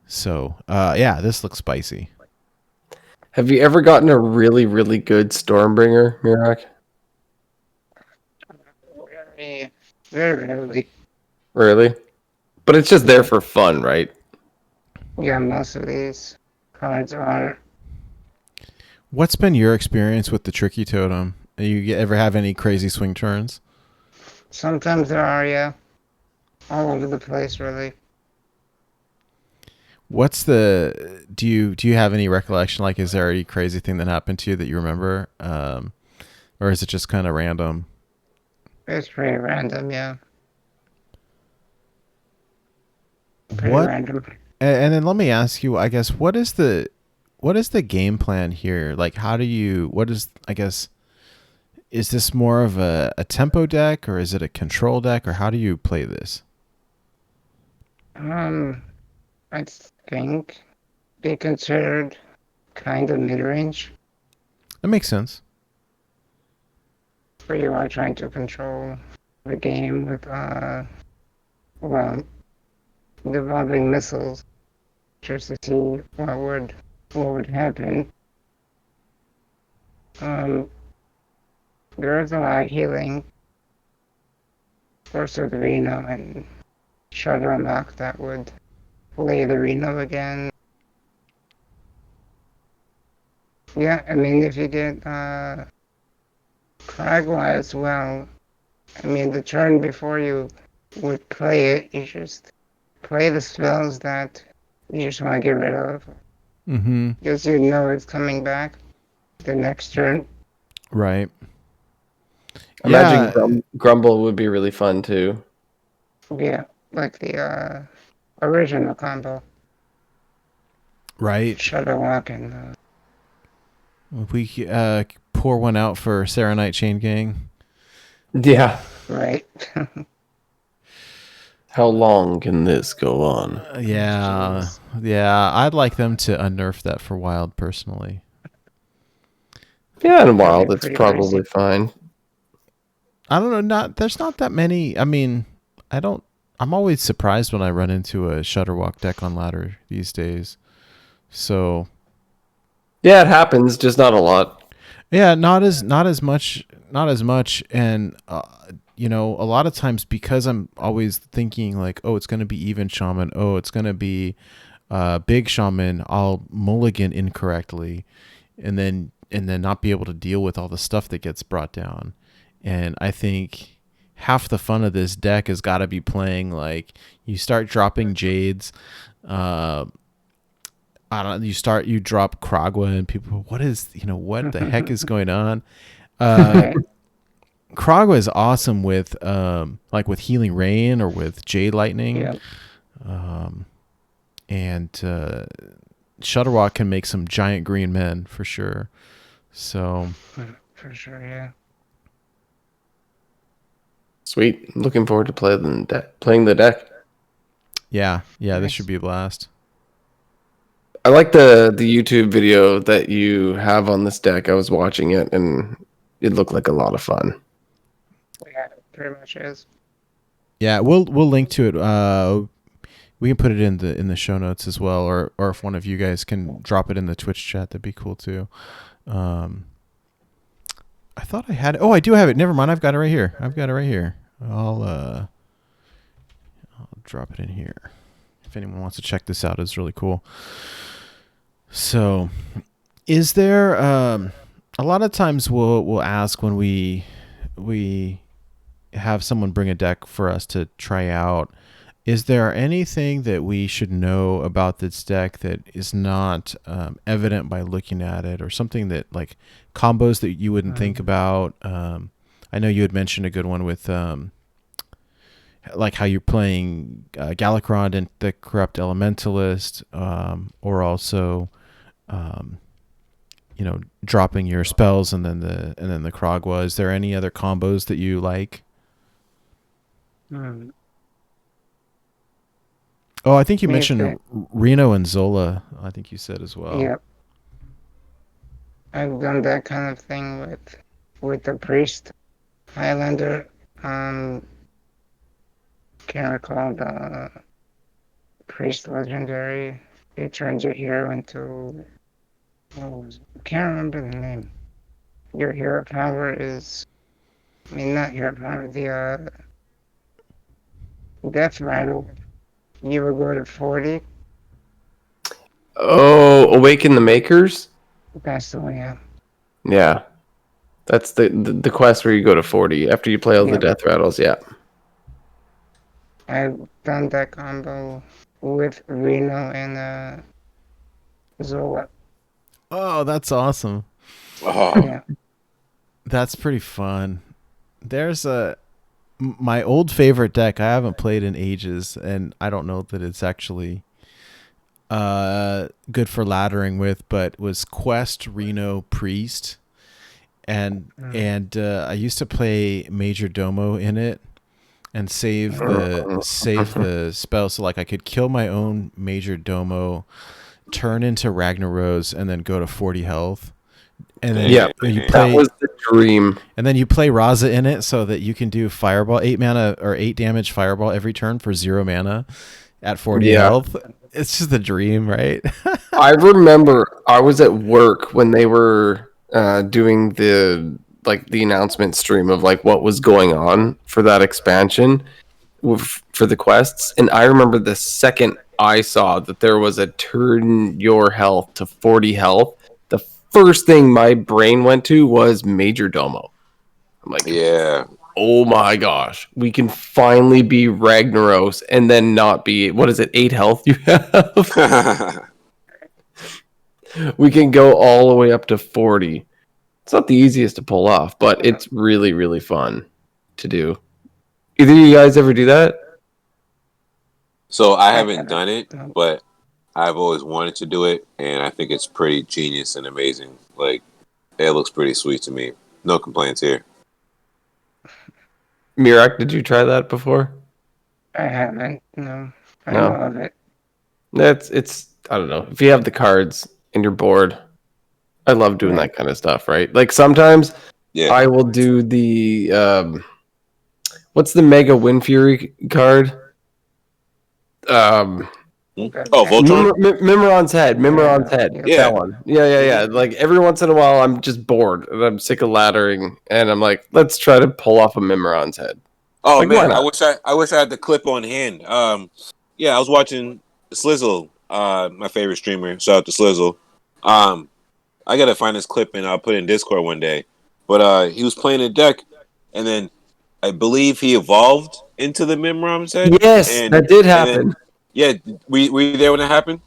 So, yeah, this looks spicy. Have you ever gotten a really, really good Stormbringer, Meerak? Very rarely. Really? But it's just there for fun, right? Yeah, most of these cards are. What's been your experience with the Tricky Totem? You ever have any crazy swing turns? Sometimes there are, yeah. All over the place, really. What's the do you have any recollection? Like, is there any crazy thing that happened to you that you remember, or is it just kind of random? It's pretty random, yeah. Pretty What? random. And then let me ask you, I guess, what is the game plan here? Like, how do you? What is? I guess is this more of a tempo deck, or is it a control deck, or how do you play this? I think be considered kind of mid-range, That makes sense. where you are trying to control the game with well, devolving missiles, just to see what would happen. Um, there is a lot of healing, of course, with Reno and Shudderwock that would play the Reno again. Yeah, I mean, if you get Kragwa as well, I mean, the turn before you would play it, you just play the spells that you just want to get rid of, Mm-hmm. because you know it's coming back the next turn. Right. Imagine Yeah. Grumble would be really fun too. Yeah, like the original combo, Right. Shudderwock and If we pour one out for Sarah Knight Chain Gang. Yeah. right. How long can this go on? Yeah. Jeez. Yeah. I'd like them to unnerf that for Wild personally. Yeah, in a That'd while, be that's pretty probably crazy. fine. I don't know. There's not that many. I mean, I'm always surprised when I run into a Shudderwock deck on ladder these days. So Yeah, it happens, just not a lot. yeah, not as much, and a lot of times because I'm always thinking like, oh, it's gonna be even shaman, oh, it's gonna be big shaman, I'll mulligan incorrectly, and then not be able to deal with all the stuff that gets brought down. And I think half the fun of this deck has got to be playing like you start dropping Jades. I don't know, you drop Kragwa and people, what the heck is going on? Right. Kragwa is awesome with like with Healing Rain or with Jade Lightning. Yeah. And Shudderwock can make some giant green men for sure. So For sure, yeah. Sweet. Looking forward to playing the deck. yeah, this Nice. should be a blast. I like the YouTube video that you have on this deck. I was watching it, and it looked like a lot of fun. Yeah, it pretty much is. Yeah, we'll link to it. We can put it in the show notes as well, or if one of you guys can drop it in the Twitch chat, that'd be cool too. I thought I had it. Oh, I do have it. Never mind. I've got it right here. I'll drop it in here. If anyone wants to check this out, it's really cool. So, is there a lot of times we'll ask when we have someone bring a deck for us to try out, is there anything that we should know about this deck that is not evident by looking at it, or something that like combos that you wouldn't think about? I know you had mentioned a good one with like how you're playing Galakron and the Corrupt Elementalist, or also dropping your spells and then the Kragwa. Is there any other combos that you like? Oh, I think you mentioned Reno and Zola. I think you said as well. Yep. I've done that kind of thing with the priest Highlander. Can't recall the priest legendary. It turns your hero into can't remember the name. Your hero power is, I mean, not hero power. The death rattle. You would go to 40. Oh, Awaken the Makers? That's the one, yeah. Yeah. That's the quest where you go to 40 after you play all the Yep. death rattles, yeah. I've done that combo with Reno and Zola. Oh, that's awesome. Oh, Yeah. That's pretty fun. There's my old favorite deck I haven't played in ages, and I don't know that it's actually good for laddering with, but was Quest Reno Priest. and I used to play Major Domo in it and save the spell, so like I could kill my own Major Domo, turn into Ragnaros, and then go to 40 health. And then Yeah, you that play, was the dream. and then you play Raza in it so that you can do Fireball, 8 mana or 8 damage Fireball every turn for 0 mana at 40 health. It's just the dream, right? I remember I was at work when they were doing the announcement stream of like what was going on for that expansion for the quests, and I remember the second I saw that there was a turn your health to 40 health, the first thing my brain went to was Major Domo. I'm like, Yeah. oh my gosh, we can finally be Ragnaros and then not be, what is it, 8 health you have? We can go all the way up to 40. It's not the easiest to pull off, but it's really, really fun to do. Either of you guys ever do that? So I haven't done it, but I've always wanted to do it, and I think it's pretty genius and amazing. Like, it looks pretty sweet to me. No complaints here. Meerak, did you try that before? I haven't. No. I No. know of it. It's I don't know. If you have the cards and you're bored, I love doing that kind of stuff, right? Like sometimes Yeah. I will do the what's the Mega Wind Fury card? Oh, Voltron? Mimiron's head. Mimiron's head. Yeah. Yeah. That one. Yeah. Like every once in a while, I'm just bored and I'm sick of laddering, and I'm like, let's try to pull off a Mimiron's head. Oh Like, why man, not? I wish I had the clip on hand. Yeah, I was watching Slizzle, my favorite streamer. Shout out to Slizzle. I gotta find this clip and I'll put it in Discord one day. But he was playing a deck, and then I believe he evolved into the Mimram's head. Yes, that did happen. Yeah, were you there when it happened?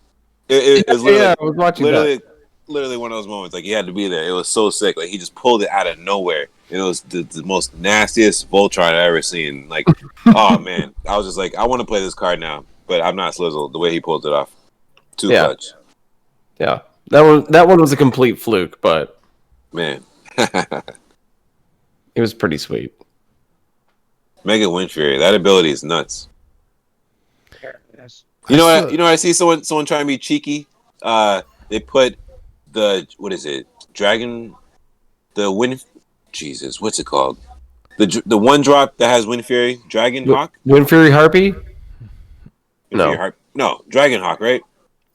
It was literally, I was watching that. literally one of those moments. Like, he had to be there. It was so sick. Like, he just pulled it out of nowhere. And it was the most nastiest Voltron I've ever seen. Like, oh man, I was just like, I want to play this card now, but I'm not Slizzle. The way he pulled it off, too clutch. Yeah, that one was a complete fluke, but Man, it was pretty sweet. Mega Wind Fury. That ability is nuts. Yes. You know what? I see someone trying to be cheeky. They put what is it? The wind. Jesus, what's it called? The one drop that has Wind Fury, Dragon Hawk. Wind Fury Harpy? No, Dragon Hawk, right?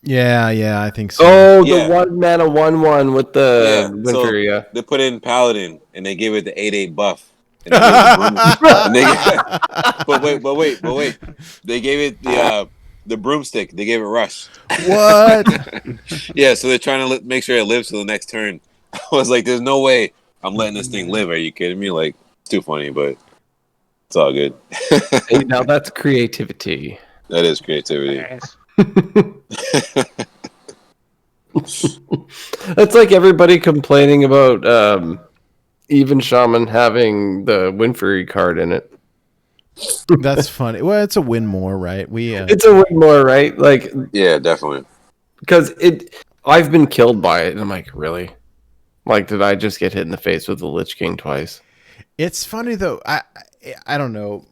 Yeah, I think so. Oh, Yeah. the 1 mana 1/1 with the Wind Fury. Yeah. They put in Paladin and they gave it the 8/8 buff. And they gave it but wait. They gave it the broomstick. They gave it rush. What? Yeah, so they're trying to make sure it lives to the next turn. I was like, there's no way I'm letting this thing live. Are you kidding me? Like, it's too funny, but it's all good. Hey, now that's creativity. That is creativity. Nice. That's like everybody complaining about even Shaman having the Wind Fury card in it. That's funny. Well, it's a win more, right? It's a win more, right? Like, Yeah, definitely. because I've been killed by it, and I'm like, really? Like, did I just get hit in the face with the Lich King twice? It's funny though. I don't know.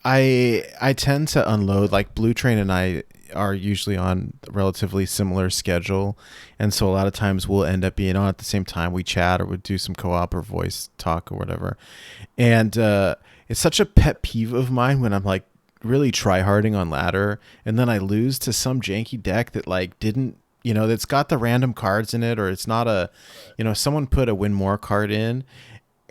I tend to unload, like Blue Train and I are usually on a relatively similar schedule, and so a lot of times we'll end up being on at the same time. We chat or we do some co-op or voice talk or whatever, and it's such a pet peeve of mine when I'm like really tryharding on ladder and then I lose to some janky deck that like didn't, that's got the random cards in it, or it's not someone put a win more card in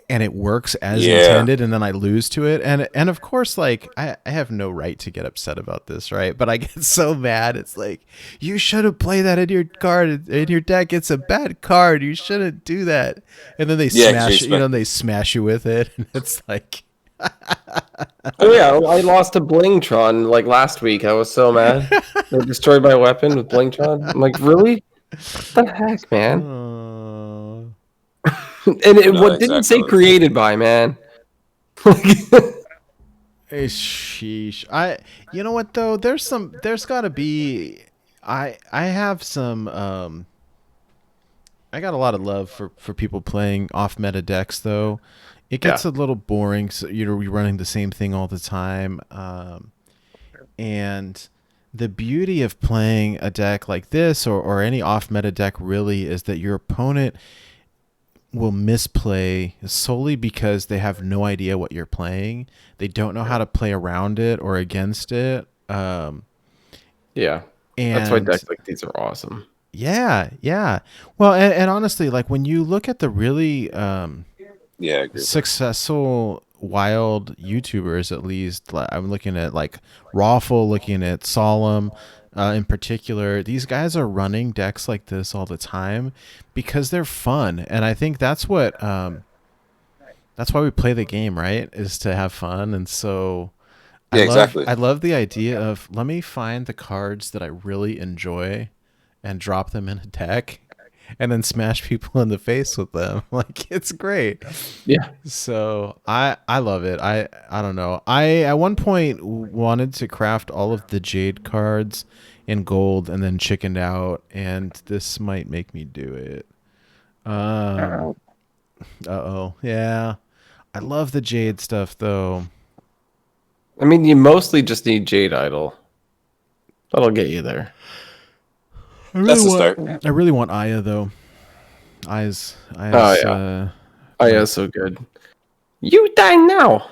and it works as intended, and then I lose to it. And of course, like, I have no right to get upset about this, right? But I get so mad. It's like, you should have played that in your card, in your deck. It's a bad card. You shouldn't do that. And then they smash you with it. And it's like... Oh yeah, I lost to Blingtron like last week. I was so mad. They destroyed my weapon with Blingtron. I'm like, really? What the heck, man? And what didn't say created by, man. Sheesh. You know what though? There's gotta be. I have some I got a lot of love for people playing off meta decks, though. It gets a little boring. So you're running the same thing all the time, and the beauty of playing a deck like this or any off meta deck really is that your opponent will misplay solely because they have no idea what you're playing. They don't know how to play around it or against it. Yeah, And that's why decks like these are awesome. Yeah. Well, and honestly, like when you look at the really I agree. successful wild YouTubers, at least like, I'm looking at like Rawful, looking at Solemn in particular. These guys are running decks like this all the time because they're fun, and I think that's what that's why we play the game, right? Is to have fun, and so. Exactly. I love the idea of let me find the cards that I really enjoy and drop them in a deck and then smash people in the face with them. Like it's great. Yeah. So I love it. I don't know. I at one point wanted to craft all of the Jade cards in gold and then chickened out, and this might make me do it. Yeah. I love the Jade stuff though. I mean, you mostly just need Jade Idol. That'll get you there. That's the start. I really want Aya though. Aya's Aya's so good. You die now.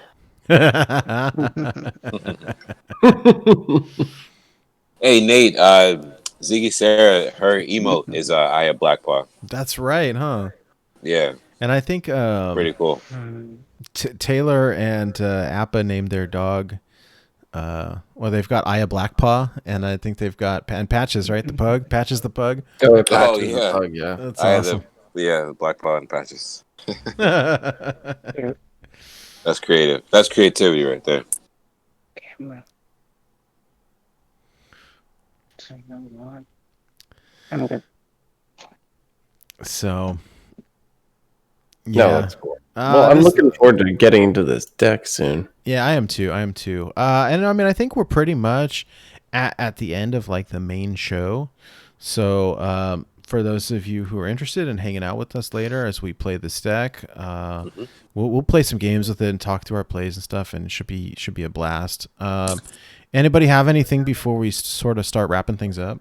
Hey Nate, Ziggy Sarah, her emote is Aya Blackpaw. That's right, huh? Yeah, and I think pretty cool. Taylor and Appa named their dog. Well, they've got Aya Blackpaw, and I think they've got Patches, right? The pug, Patches the pug. Oh, Patches yeah. the pug, yeah. That's I awesome. the Blackpaw and Patches. That's creative. That's creativity right there. I'm good. So, No, yeah. that's cool. Well, I'm looking forward to getting into this deck soon. Yeah, I am too. And I mean, I think we're pretty much at the end of like the main show. So, for those of you who are interested in hanging out with us later as we play this deck, we'll play some games with it and talk through our plays and stuff, and it should be a blast. Anybody have anything before we sort of start wrapping things up?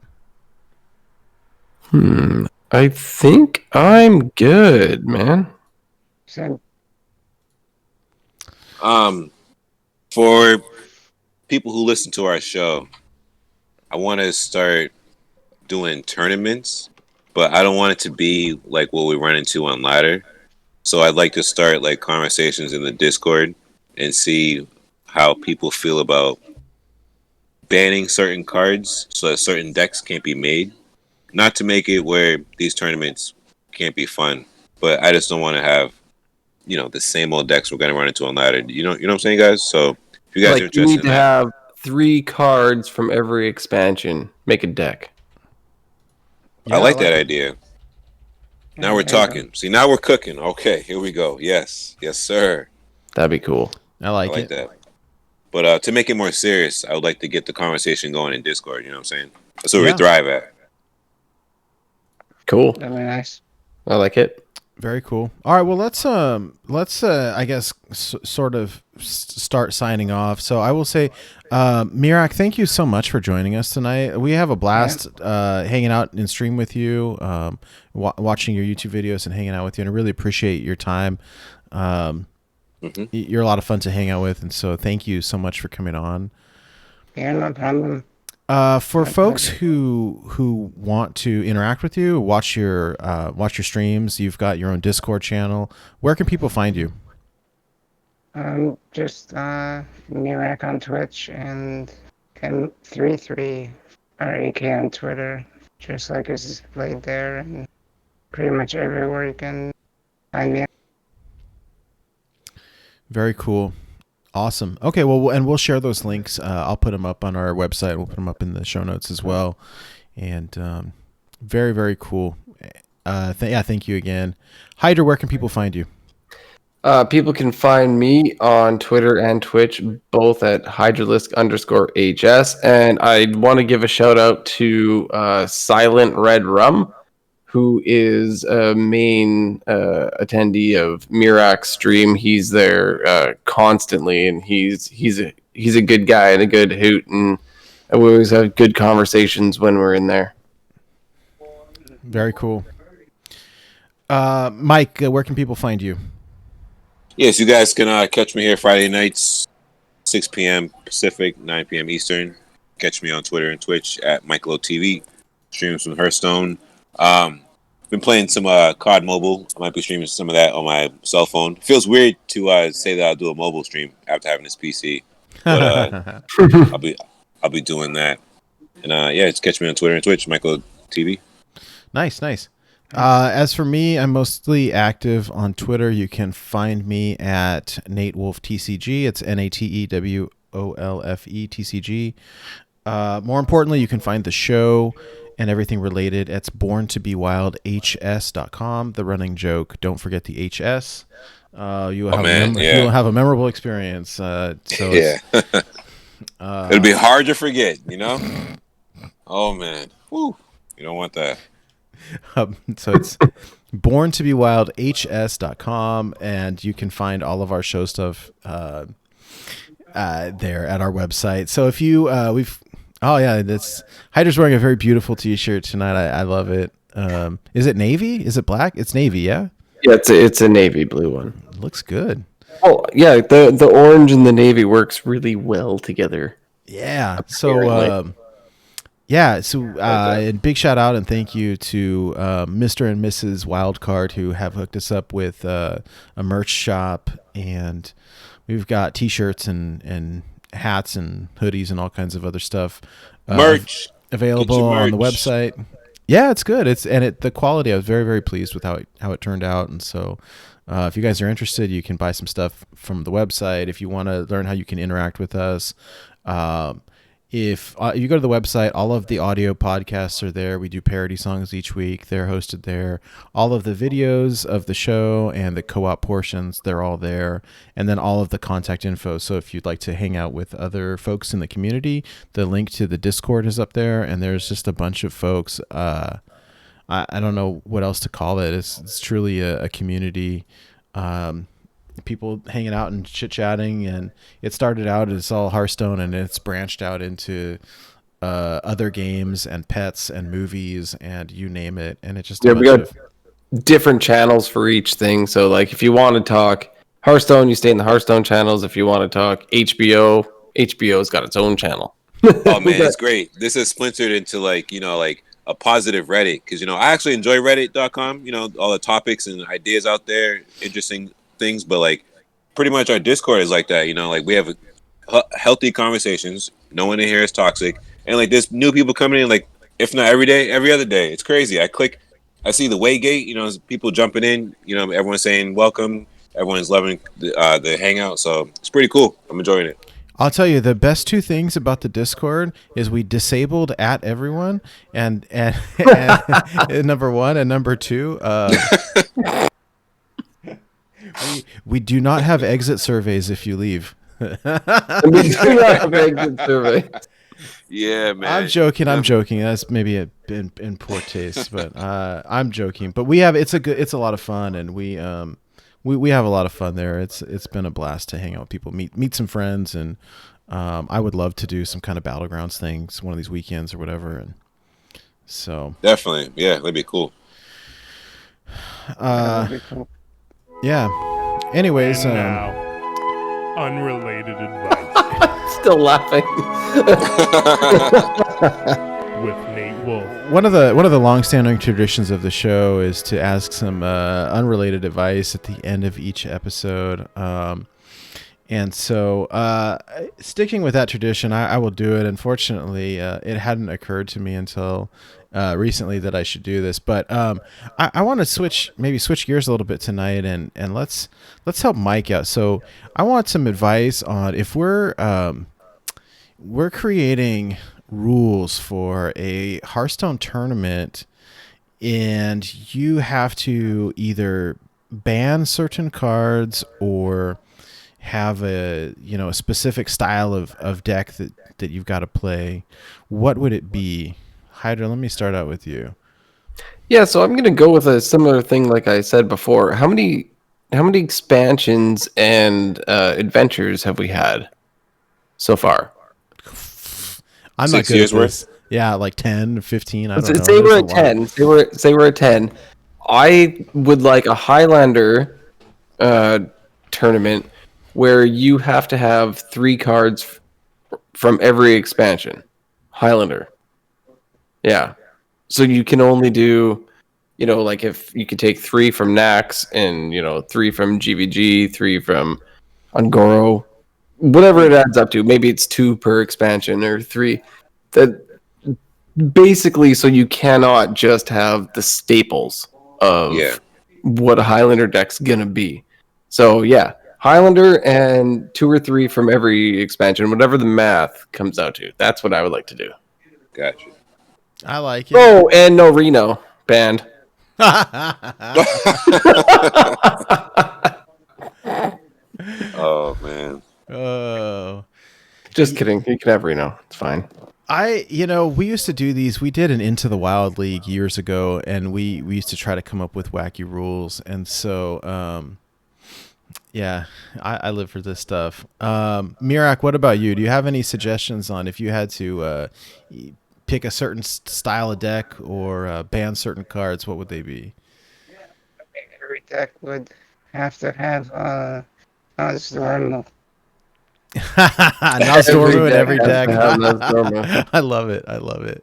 I think I'm good, man. So, For people who listen to our show, I want to start doing tournaments, but I don't want it to be like what we run into on Ladder. So I'd like to start like conversations in the Discord and see how people feel about banning certain cards so that certain decks can't be made. Not to make it where these tournaments can't be fun, but I just don't want to have, the same old decks we're going to run into on Ladder. You know what I'm saying, guys? So if you guys are Like, interested you need in to that, have 3 cards from every expansion. Make a deck. Yeah, I like I that like idea. Now we're talking. See, now we're cooking. Okay, here we go. Yes, sir. That'd be cool. I like I like it. that. But to make it more serious, I would like to get the conversation going in Discord. You know what I'm saying? That's where we thrive at. Cool. that'd be nice. I like it. Very cool. All right, well let's I guess sort of start signing off. So I will say, Meerak, thank you so much for joining us tonight. We have a blast hanging out in stream with you, watching your YouTube videos and hanging out with you, and I really appreciate your time. You're a lot of fun to hang out with, and so thank you so much for coming on. Yeah, no problem. For folks who want to interact with you, watch your streams. You've got your own Discord channel. Where can people find you? Just Meerak on Twitch and M33 RAK on Twitter. Just like it's played there, and pretty much everywhere you can find me. Very cool. Awesome. Okay, well, and we'll share those links. I'll put them up on our website. We'll put them up in the show notes as well. And very, very cool. Thank you again. Hydra, where can people find you? People can find me on Twitter and Twitch, both at Hydralisk_HS. And I want to give a shout out to Silent Red Rum, who is a main attendee of Meerak's stream. He's there constantly, and he's a good guy and a good hoot, and we always have good conversations when we're in there. Very cool. Mike, where can people find you? Yes, you guys can catch me here Friday nights, 6 p.m. Pacific, 9 p.m. Eastern. Catch me on Twitter and Twitch at MichaelOTV. Streams from Hearthstone. Been playing some COD Mobile. I might be streaming some of that on my cell phone. Feels weird to say that I'll do a mobile stream after having this PC, but I'll be doing that. And just catch me on Twitter and Twitch, MichaelOTV. Nice. As for me, I'm mostly active on Twitter. You can find me at NateWolfTCG. It's NateWolfeTCG. More importantly, you can find the show and everything related. It's borntobewildhs.com. The running joke. Don't forget the HS. You'll have a memorable experience. So yeah. It'll be hard to forget, you know? Oh, man. Woo. You don't want that. So it's borntobewildhs.com, and you can find all of our show stuff there at our website. So if you that's Hydra's wearing a very beautiful t-shirt tonight. I love it. Is it navy? Is it black? It's navy, yeah? Yeah, it's a navy blue one. It looks good. Oh yeah, the orange and the navy works really well together. Yeah. So and big shout out and thank you to Mr. and Mrs. Wildcard who have hooked us up with a merch shop, and we've got t-shirts and hats and hoodies and all kinds of other stuff. Merch available on the website. Yeah, it's good. The quality. I was very, very pleased with how it turned out, and so. If you guys are interested, you can buy some stuff from the website. If you want to learn how you can interact with us, if you go to the website, all of the audio podcasts are there. We do parody songs each week. They're hosted there. All of the videos of the show and the co-op portions, they're all there. And then all of the contact info. So if you'd like to hang out with other folks in the community, the link to the Discord is up there. And there's just a bunch of folks. I don't know what else to call it. It's truly a community. People hanging out and chit-chatting, and it started out as all Hearthstone, and it's branched out into other games and pets and movies and you name it, and it's just we got different channels for each thing. So like if you want to talk Hearthstone, you stay in the Hearthstone channels. If you want to talk HBO's got its own channel. Oh man, it's great. This is splintered into like a positive Reddit, because I actually enjoy Reddit.com. All the topics and ideas out there, interesting things, but like pretty much our Discord is like that. Like we have healthy conversations. No one in here is toxic, and like there's new people coming in, like if not every day, every other day. It's crazy. I see the Waygate. People jumping in. Everyone's saying welcome. Everyone's loving the hangout. So it's pretty cool. I'm enjoying it. I'll tell you, the best two things about the Discord is we disabled at everyone, and number one, and number two, we do not have exit surveys if you leave. We do not have exit surveys. Yeah, man. I'm joking. That's maybe in poor taste, but I'm joking. But we have it's a lot of fun, and we have a lot of fun there. It's been a blast to hang out with people, meet some friends, and I would love to do some kind of battlegrounds things one of these weekends or whatever. And so definitely, yeah, that'd be cool. Yeah. Anyways, and now, unrelated advice. Still laughing. With Nate Wolf. One of the long-standing traditions of the show is to ask some unrelated advice at the end of each episode. And so, sticking with that tradition, I will do it. Unfortunately, it hadn't occurred to me until recently that I should do this. But I want to switch gears a little bit tonight, and let's help Mike out. So I want some advice on if we're creating rules for a Hearthstone tournament, and you have to either ban certain cards or have a specific style of deck that you've got to play. What would it be? Hydra, let me start out with you. Yeah, so I'm gonna go with a similar thing, like I said before. How many expansions and adventures have we had so far? I'm not 6 good at years worth? this. Yeah, like 10, 15, I don't know. Say There's we're a at lot. 10. Say we're at 10. I would like a Highlander tournament where you have to have 3 cards from every expansion. Highlander. Yeah. So you can only do, like if you could take 3 from Nax and, 3 from GVG, 3 from Ungoro, whatever it adds up to. Maybe it's 2 per expansion or 3. That basically, so you cannot just have the staples of Yeah. what a Highlander deck's gonna be. So yeah, Highlander and 2 or 3 from every expansion, whatever the math comes out to. That's what I would like to do. Gotcha. I like it. Oh, and no Reno banned. Oh man. Oh. Just kidding. You can have Reno. It's fine. We used to do these. We did an Into the Wild League years ago, and we used to try to come up with wacky rules. And so, yeah, I live for this stuff. Meerak, what about you? Do you have any suggestions on if you had to pick a certain style of deck or ban certain cards? What would they be? Every deck would have to have Storm. Nozdormu in every has deck. to have Nozdormu. I love it. I love it.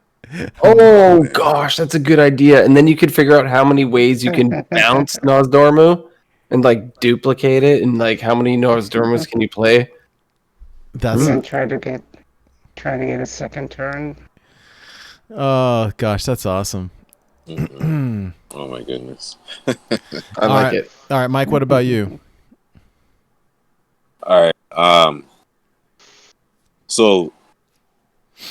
Oh gosh, that's a good idea. And then you could figure out how many ways you can bounce Nozdormu and like duplicate it, and like how many Nozdormus can you play? That's And try to get a second turn. oh gosh, that's awesome. Oh my goodness. I like it. All right, Mike, what about you? All right. So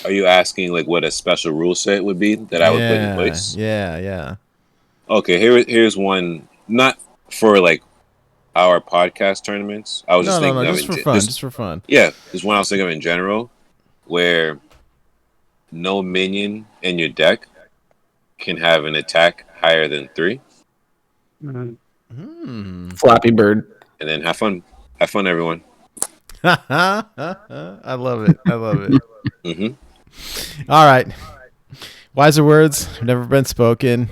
are you asking like what a special rule set would be that I would put in place? Yeah. Okay, here's one, not for like our podcast tournaments. I was just thinking of just it for fun. Just for fun. Yeah, there's one I was thinking of in general where no minion in your deck can have an attack higher than 3. Flappy Bird. And then have fun. Have fun, everyone. I love it. I love it. Mm-hmm. All right. Wiser words have never been spoken.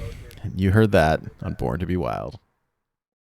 You heard that on Born to be Wild.